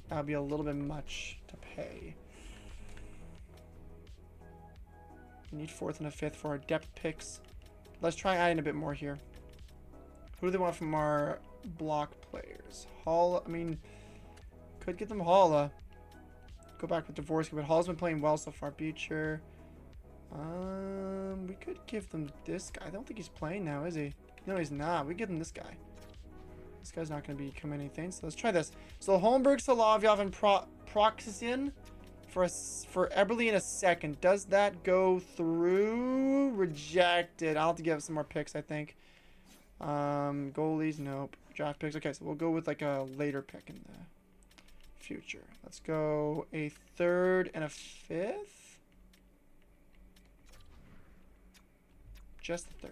That would be a little bit much to pay. We need 4th and a 5th for our depth picks. Let's try adding a bit more here. Who do they want from our block players? Hall, I mean, could get them Halla. Go back with Dvorsky, but Hall's been playing well so far. Beecher. We could give them this guy. I don't think he's playing now, is he? No, he's not. We give them this guy. This guy's not going to become anything, so let's try this. So Holmberg, Solovyov, and Proxisian for Eberle in a second. Does that go through? Rejected. I'll have to give some more picks, I think. Goalies, nope. Draft picks. Okay, so we'll go with like a later pick in the future. Let's go a 3rd and a 5th. Just the 3rd.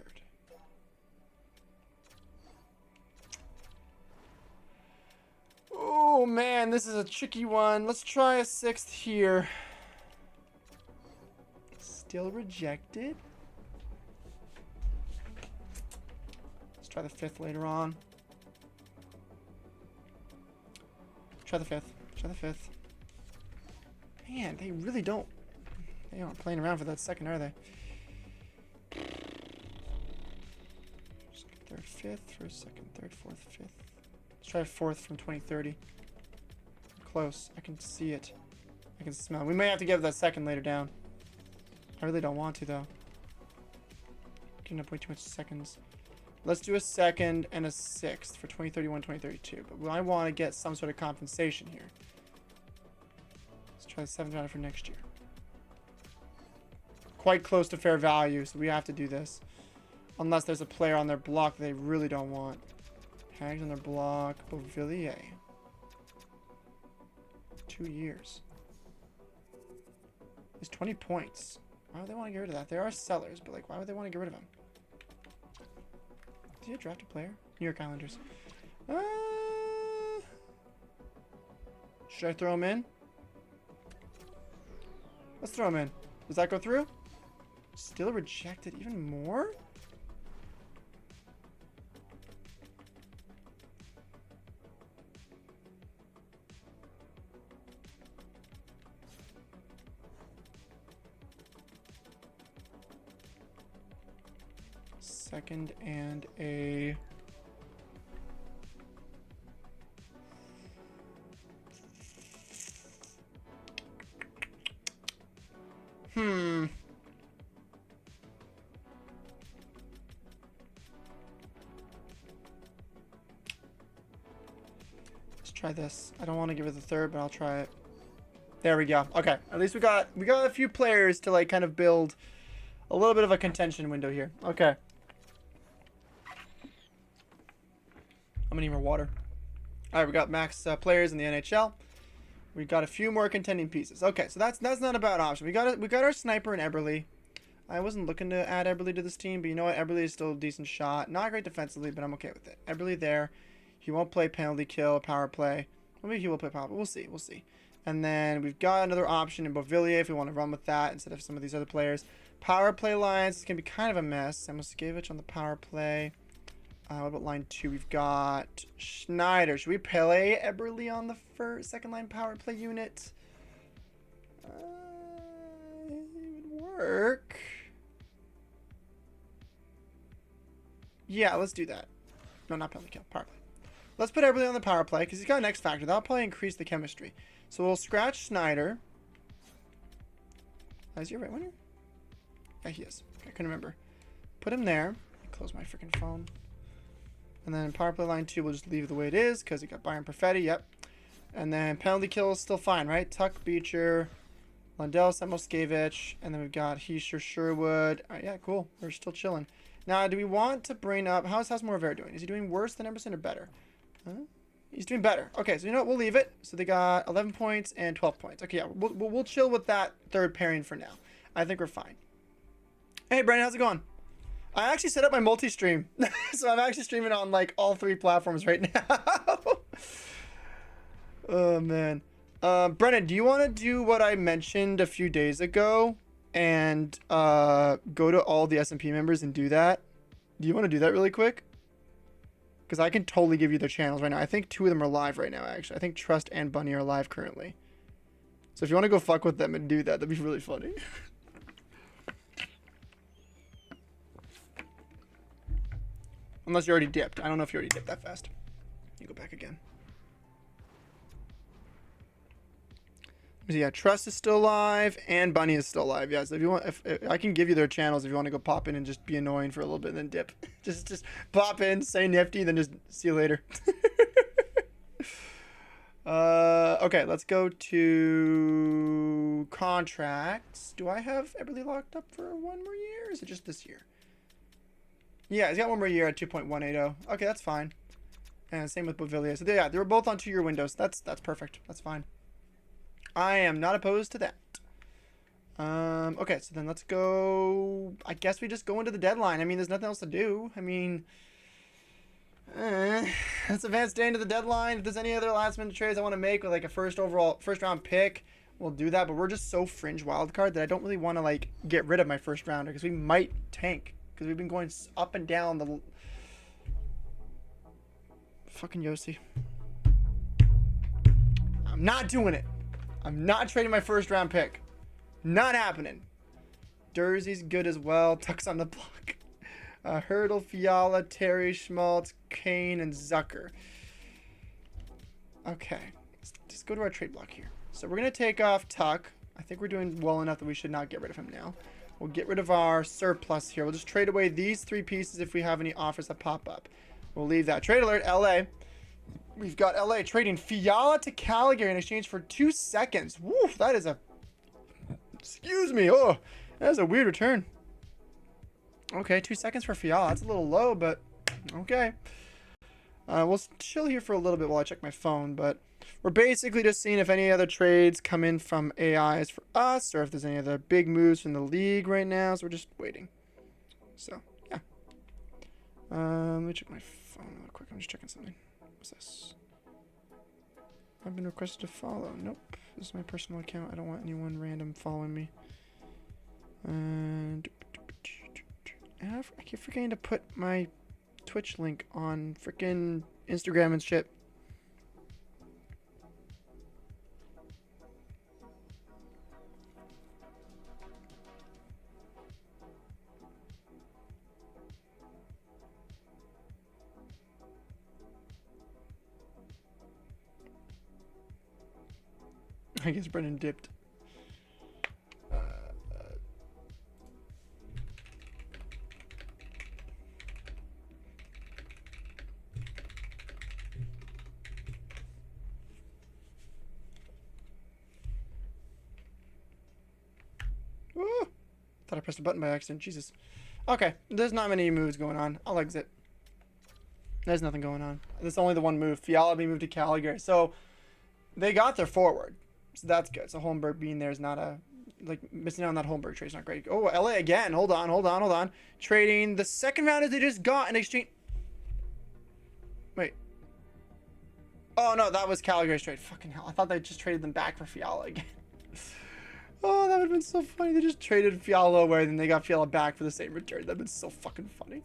this is a tricky one. Let's try a 6th here. Still rejected. Let's try the 5th later on. Try the 5th. Try the 5th. Man, they really don't. They aren't playing around for that 2nd, are they? 2nd, 3rd, 5th. 1st, 2nd, 3rd, 4th, 5th. Let's try 4th from 2030. Close. I can see it. I can smell it. We may have to give that 2nd later down. I really don't want to, though. Getting up way too much seconds. Let's do a 2nd and a 6th for 2031, 2032. But I want to get some sort of compensation here. Let's try the 7th rounder for next year. Quite close to fair value, so we have to do this. Unless there's a player on their block they really don't want. Hags on their block. Beauvillier. 2 years. It's 20 points. Why would they want to get rid of that? They are sellers, but like, why would they want to get rid of him? Did he draft a player? New York Islanders. Should I throw him in? Let's throw him in. Does that go through? Still rejected even more? Second and a... Let's try this. I don't want to give it the 3rd, but I'll try it. There we go. Okay, at least we got a few players to like kind of build a little bit of a contention window here. Okay. I'm gonna need more water. All right, we got max players in the NHL. We got a few more contending pieces. Okay, so that's not a bad option. We got our sniper in Eberle. I wasn't looking to add Eberle to this team, but you know what? Eberle is still a decent shot. Not great defensively, but I'm okay with it. Eberle there. He won't play penalty kill, power play. Well, maybe he will play power play. We'll see. We'll see. And then we've got another option in Beauvillier if we want to run with that instead of some of these other players. Power play lines is going to be kind of a mess. Samoskevich on the power play. What about line 2? We've got Schneider. Should we play Eberle on the second line power play unit? It would work. Yeah, let's do that. No, not penalty kill. Power play. Let's put Eberle on the power play because he's got an X factor. That'll probably increase the chemistry. So we'll scratch Schneider. Is he a right winger? Yeah, he is. I couldn't remember. Put him there. Close my freaking phone. And then power play line 2, we'll just leave it the way it is because we got Byron Perfetti. Yep. And then penalty kill is still fine, right? Tuck, Beecher, Lundell, Samoskevich, and then we've got Heischer, Sherwood. All right, yeah, cool. We're still chilling. Now, do we want to bring up... How's Morivera doing? Is he doing worse than Emerson or better? He's doing better. Okay, so you know what? We'll leave it. So they got 11 points and 12 points. Okay, yeah, we'll chill with that 3rd pairing for now. I think we're fine. Hey, Brandon, how's it going? I actually set up my multi-stream. So I'm actually streaming on like all 3 platforms right now. Oh, man. Brennan, do you want to do what I mentioned a few days ago and go to all the SMP members and do that? Do you want to do that really quick? Because I can totally give you their channels right now. I think 2 of them are live right now, actually. I think Trust and Bunny are live currently. So if you want to go fuck with them and do that, that'd be really funny. Unless you already dipped. I don't know if you already dipped that fast. You go back again. Yeah, Trust is still live and Bunny is still live. Yeah, so if you want, if I can give you their channels if you want to go pop in and just be annoying for a little bit and then dip. just pop in, say nifty, then just see you later. Okay, let's go to contracts. Do I have Eberle locked up for 1 more year? Or is it just this year? Yeah, he's got 1 more year at 2.180. Okay, that's fine. And same with Beauvillier. So yeah, they were both on 2-year windows. That's perfect. That's fine. I am not opposed to that. Okay, so then let's go. I guess we just go into the deadline. I mean, there's nothing else to do. I mean, Let's advance day into the deadline. If there's any other last minute trades I want to make with like a first round pick, we'll do that. But we're just so fringe wild card that I don't really want to like get rid of my first rounder because we might tank because we've been going up and down the fucking Yossi. I'm not doing it. I'm not trading my first round pick. Not happening. Dursey's good as well. Tuck's on the block. Hurdle, Fiala, Terry, Schmaltz, Kane, and Zucker. Okay. Let's just go to our trade block here. So we're going to take off Tuck. I think we're doing well enough that we should not get rid of him now. We'll get rid of our surplus here. We'll just trade away these 3 pieces if we have any offers that pop up. We'll leave that. Trade alert, LA. We've got LA trading Fiala to Calgary in exchange for 2 seconds. Woo, that is a... Excuse me. Oh, that is a weird return. Okay, 2 seconds for Fiala. That's a little low, but okay. We'll chill here for a little bit while I check my phone, but we're basically just seeing if any other trades come in from AIs for us or if there's any other big moves from the league right now. So we're just waiting. So, yeah. Let me check my phone real quick. I'm just checking something. What's this? I've been requested to follow. Nope. This is my personal account. I don't want anyone random following me. And I keep forgetting to put my Twitch link on freaking Instagram and shit. I guess Brendan dipped. Thought I pressed a button by accident. Jesus. Okay, there's not many moves going on. I'll exit. There's nothing going on. There's only the one move. Fiala being moved to Calgary. So they got their forward. So that's good. So Holmberg being there is not a... Like, missing out on that Holmberg trade is not great. Oh, LA again. Hold on. Trading the second rounders they just got in exchange... Wait. Oh, no, that was Calgary's trade. Fucking hell. I thought they just traded them back for Fiala again. Oh, that would have been so funny. They just traded Fiala away, then they got Fiala back for the same return. That would have been so fucking funny.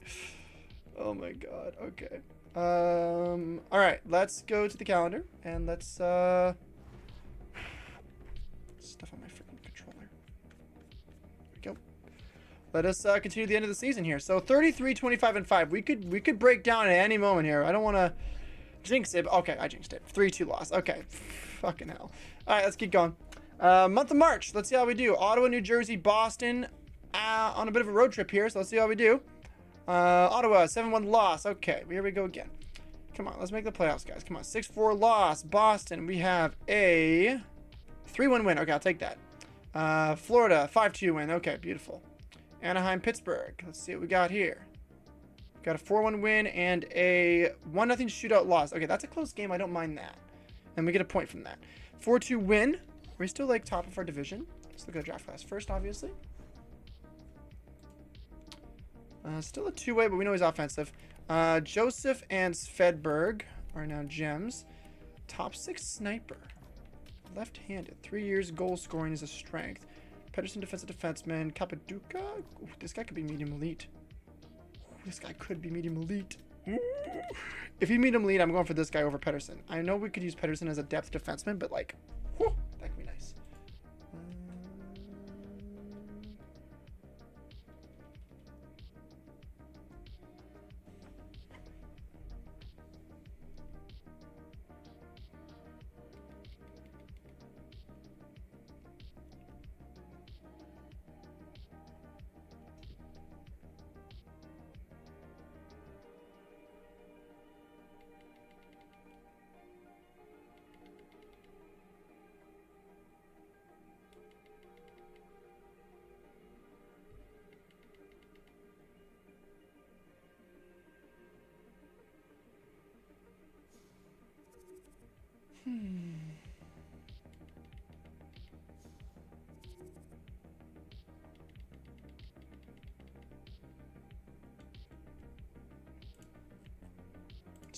Oh my god. Okay. Alright, let's go to the calendar and let's stuff on my freaking controller. There we go. Let us continue the end of the season here. So 33, 25, and 5. We could break down at any moment here. I don't want to jinx it. Okay, I jinxed it. 3-2 loss. Okay. Fucking hell. Alright, let's keep going. Month of March. Let's see how we do. Ottawa, New Jersey, Boston on a bit of a road trip here. So let's see how we do. Ottawa, 7-1 loss. Okay, here we go again. Come on, let's make the playoffs, guys. Come on, 6-4 loss. Boston, we have a 3-1 win. Okay, I'll take that. Florida, 5-2 win. Okay, beautiful. Anaheim, Pittsburgh. Let's see what we got here. Got a 4-1 win and a 1-0 shootout loss. Okay, that's a close game. I don't mind that. And we get a point from that. 4-2 win. We're still like top of our division. Let's look at the draft class first, obviously. Still a 2-way, but we know he's offensive. Joseph and Svedberg are now gems. Top 6 sniper. Left-handed. 3 years goal scoring is a strength. Pedersen defensive defenseman. Capaduca. Ooh, this guy could be medium elite. Ooh, this guy could be medium elite. Ooh. If he's medium elite, I'm going for this guy over Pedersen. I know we could use Pedersen as a depth defenseman, but like, whew, that could be nice.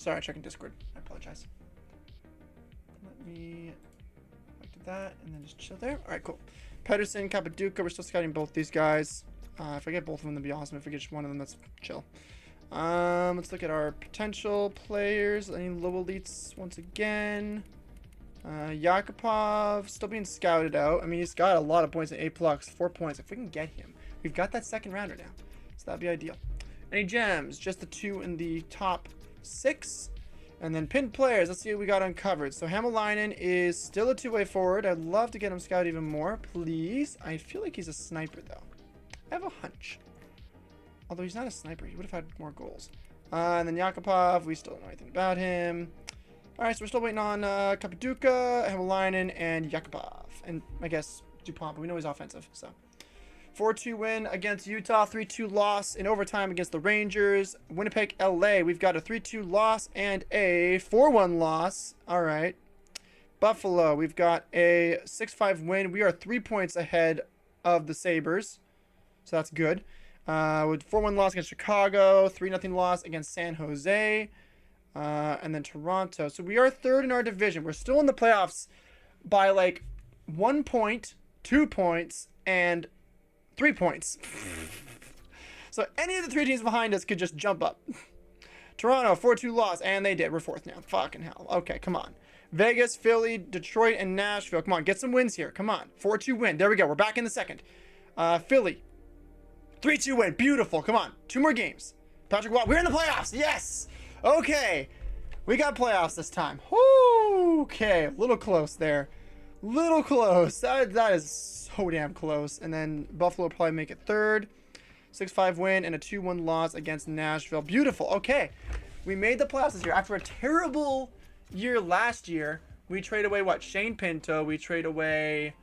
Sorry, checking Discord. I apologize. Let me back to that and then just chill there. All right, cool. Pedersen, Capaduca. We're still scouting both these guys. If I get both of them, that'd be awesome. If we get just one of them, that's chill. Let's look at our potential players. Any low elites once again. Yakupov still being scouted out. I mean, he's got a lot of points at A+, 4 points. If we can get him, we've got that second rounder now, so that'd be ideal. Any gems? Just the 2 in the top 6. And then pinned players. Let's see what we got uncovered. So Hamalainen is still a 2-way forward. I'd love to get him scouted even more, please. I feel like he's a sniper, though. I have a hunch. Although he's not a sniper, he would have had more goals. And then Yakupov, we still don't know anything about him. Alright, so we're still waiting on Capaduca, Hamalainen, and Yakupov. And I guess Dupont, but we know he's offensive, so. 4-2 win against Utah, 3-2 loss in overtime against the Rangers. Winnipeg, LA, we've got a 3-2 loss and a 4-1 loss. All right. Buffalo, we've got a 6-5 win. We are 3 points ahead of the Sabres, so that's good. With 4-1 loss against Chicago, 3-0 loss against San Jose, and then Toronto. So we are third in our division. We're still in the playoffs by like 1 point, 2 points, and 3 points. So any of the 3 teams behind us could just jump up. Toronto, 4-2 loss, and they did. We're 4th now. Fucking hell. Okay, come on. Vegas, Philly, Detroit, and Nashville. Come on, get some wins here. Come on. 4-2 win. There we go. We're back in the second. Philly, 3-2 win. Beautiful. Come on. 2 more games. Patrick Watt, we're in the playoffs. Yes. Okay. We got playoffs this time. Woo. Okay. A little close there. Little close. That is so damn close. And then Buffalo will probably make it 3rd. 6-5 win and a 2-1 loss against Nashville. Beautiful. Okay. We made the playoffs this year. After a terrible year last year, we trade away what? Shane Pinto. We trade away...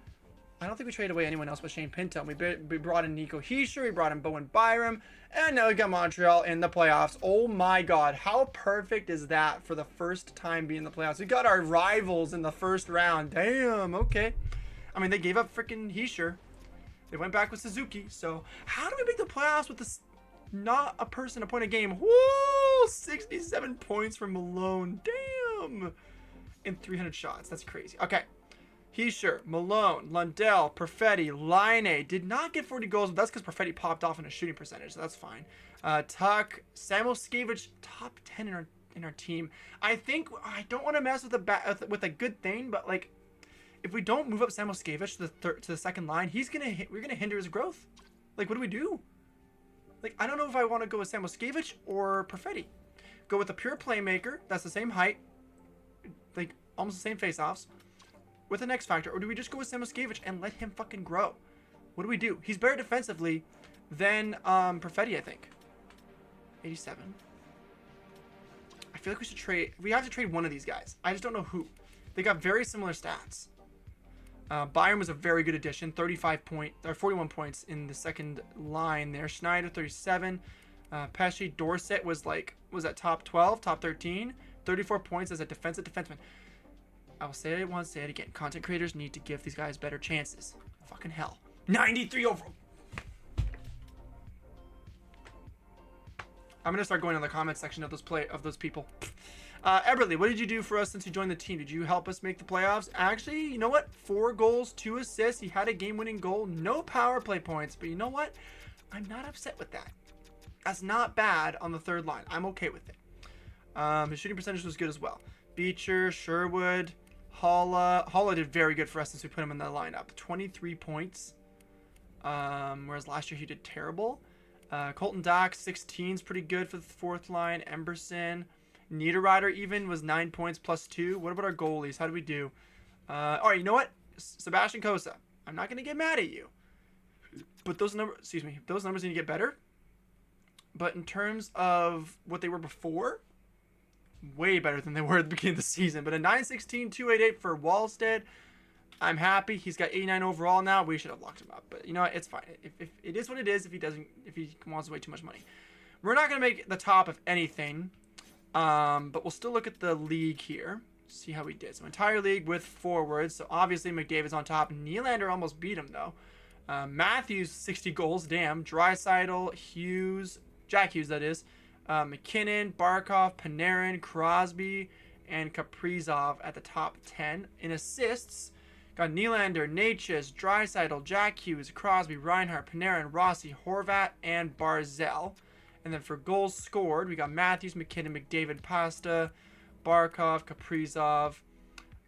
I don't think we traded away anyone else but Shane Pinto. We brought in Nico Hischier. We brought in Bowen Byram. And now we got Montreal in the playoffs. Oh my God. How perfect is that for the first time being in the playoffs? We got our rivals in the first round. Damn. Okay. I mean, they gave up freaking Hischier. They went back with Suzuki. So how do we make the playoffs with this? Not a person, a point a game. Whoa, 67 points for Malone. Damn. In 300 shots. That's crazy. Okay. Hischier, Malone, Lundell, Perfetti, Line did not get 40 goals, but that's because Perfetti popped off in a shooting percentage, so that's fine. Tuck, Samuel Skavich, top 10 in our team. I think I don't want to mess with a good thing, but like if we don't move up Samuel Skavich to the second line, we're gonna hinder his growth. Like, what do we do? Like, I don't know if I want to go with Samuel Skavich or Perfetti. Go with a pure playmaker that's the same height, like almost the same face-offs, with an X factor, or do we just go with Samuel Skavich and let him fucking grow? What do we do? He's better defensively than Perfetti, I think. 87. I feel like we should trade. We have to trade one of these guys. I just don't know who. They got very similar stats. Byron was a very good addition. 41 points in the second line there. Schneider, 37. Pesci, Dorsett was at top 12, top 13. 34 points as a defensive defenseman. I will say it once, say it again. Content creators need to give these guys better chances. Fucking hell. 93 overall. I'm gonna start going on the comment section of those people. Eberly, what did you do for us since you joined the team? Did you help us make the playoffs? Actually, you know what? 4 goals, 2 assists. He had a game-winning goal. No power play points. But you know what? I'm not upset with that. That's not bad on the third line. I'm okay with it. His shooting percentage was good as well. Beecher, Sherwood, Holla did very good for us since we put him in the lineup. 23 points. Whereas last year he did terrible. Colton Dock, 16 is pretty good for the fourth line. Emberson. Niederreiter even was 9 points plus 2. What about our goalies? How do we do? All right, you know what? Sebastian Cossa. I'm not going to get mad at you. But those numbers need to get better. But in terms of what they were before, way better than they were at the beginning of the season. But a 916, 288 for Wallstead. I'm happy. He's got 89 overall now. We should have locked him up. But you know what? It's fine. If it is what it is, if he wants way too much money. We're not going to make the top of anything. But we'll still look at the league here. See how we did. So entire league with forwards. So obviously McDavid's on top. Nylander almost beat him though. Matthews 60 goals. Damn. Draisaitl, Hughes, Jack Hughes that is. McKinnon, Barkov, Panarin, Crosby, and Kaprizov at the top 10. In assists, got Nylander, Natchez, Draisaitl, Jack Hughes, Crosby, Reinhart, Panarin, Rossi, Horvat, and Barzell. And then for goals scored, we got Matthews, McKinnon, McDavid, Pasta, Barkov, Kaprizov,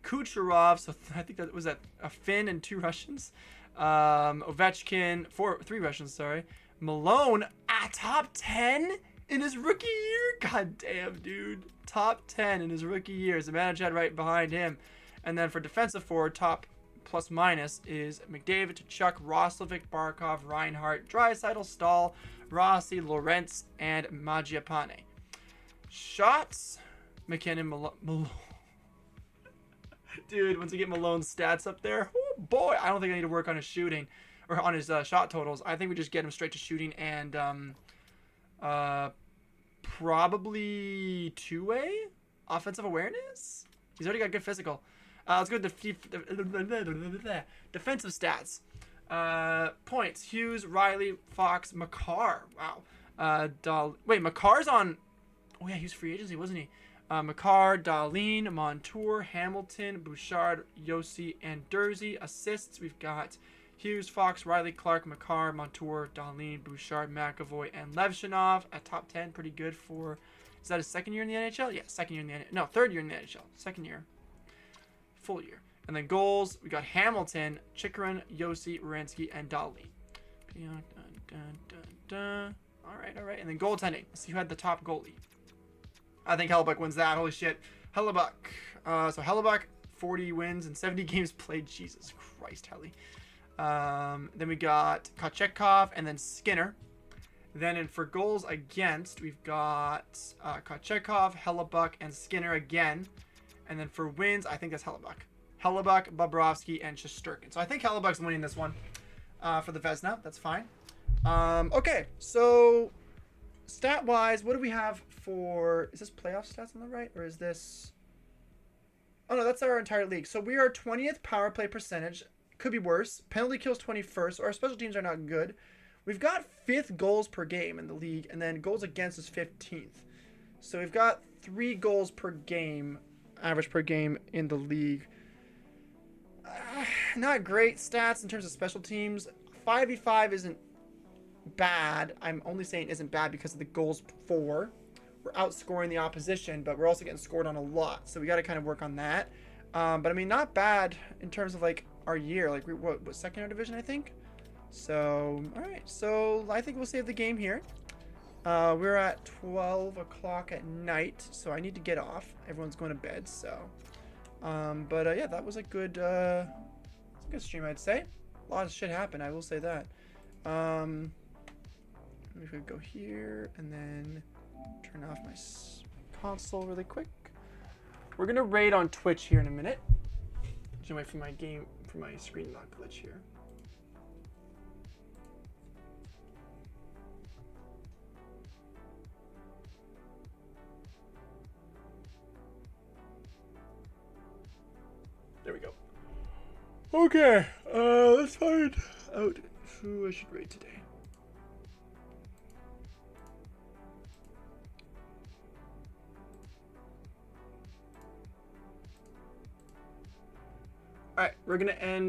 Kucherov. So I think that was a Finn and 2 Russians. Ovechkin, 3 Russians, sorry. Malone at top 10 in his rookie year. God damn, dude. Top 10 in his rookie year. Zibanejad right behind him. And then for defensive forward, top plus minus is McDavid, Tkachuk, Roslovic, Barkov, Reinhart, Draisaitl, Stahl, Rossi, Lorentz, and Mangiapane. Shots, McKinnon, Malone. Dude, once we get Malone's stats up there, oh boy, I don't think I need to work on his shooting or on his shot totals. I think we just get him straight to shooting and probably two-way offensive awareness. He's already got good physical. Let's go to defensive stats. Points: Hughes, Riley, Fox, Makar. Wow. Wait, Makar's on. Oh yeah, he was free agency, wasn't he? Makar, Dahlin, Montour, Hamilton, Bouchard, Yossi, and Dursey. Assists, we've got Hughes, Fox, Riley, Clark, Makar, Montour, Dahlin, Bouchard, McAvoy, and Levshinov at top 10. Pretty good for... Is that his second year in the NHL? Yeah, second year in the NHL. No, third year in the NHL. Second year. Full year. And then goals, we got Hamilton, Chychrun, Yossi, Werenski, and Dahlin. All right. And then goaltending. Let's see who had the top goalie. I think Hellebuyck wins that. Holy shit. Hellebuyck. So Hellebuyck, 40 wins and 70 games played. Jesus Christ, Helly. Then we got Kochetkov and then Skinner. Then for goals against, we've got Kochetkov, Hellebuyck, and Skinner again. And then for wins, I think that's Hellebuyck. Hellebuyck, Bobrovsky, and Shesterkin. So I think Hellebuck's winning this one for the Vezina. That's fine. Okay, so stat-wise, what do we have for... Is this playoff stats on the right? Or is this... Oh, no, that's our entire league. So we are 20th power play percentage. Could be worse. Penalty kills 21st. Our special teams are not good. We've got 5th goals per game in the league. And then goals against is 15th. So we've got 3 goals per game, average per game in the league. Not great stats in terms of special teams. 5v5 isn't bad. I'm only saying isn't bad because of the goals for. We're outscoring the opposition, but we're also getting scored on a lot. So we got to kind of work on that. But I mean, not bad in terms of like our year. Like what second year division, I think. So all right. So I think we'll save the game here. We're at 12 o'clock at night, so I need to get off. Everyone's going to bed. So, but yeah, that was a good stream, I'd say. A lot of shit happened. I will say that. We could go here and then turn off my console really quick. We're gonna raid on Twitch here in a minute. Just wait for my screen not glitch here. There we go. Okay, let's find out who I should raid today. Alright, we're gonna end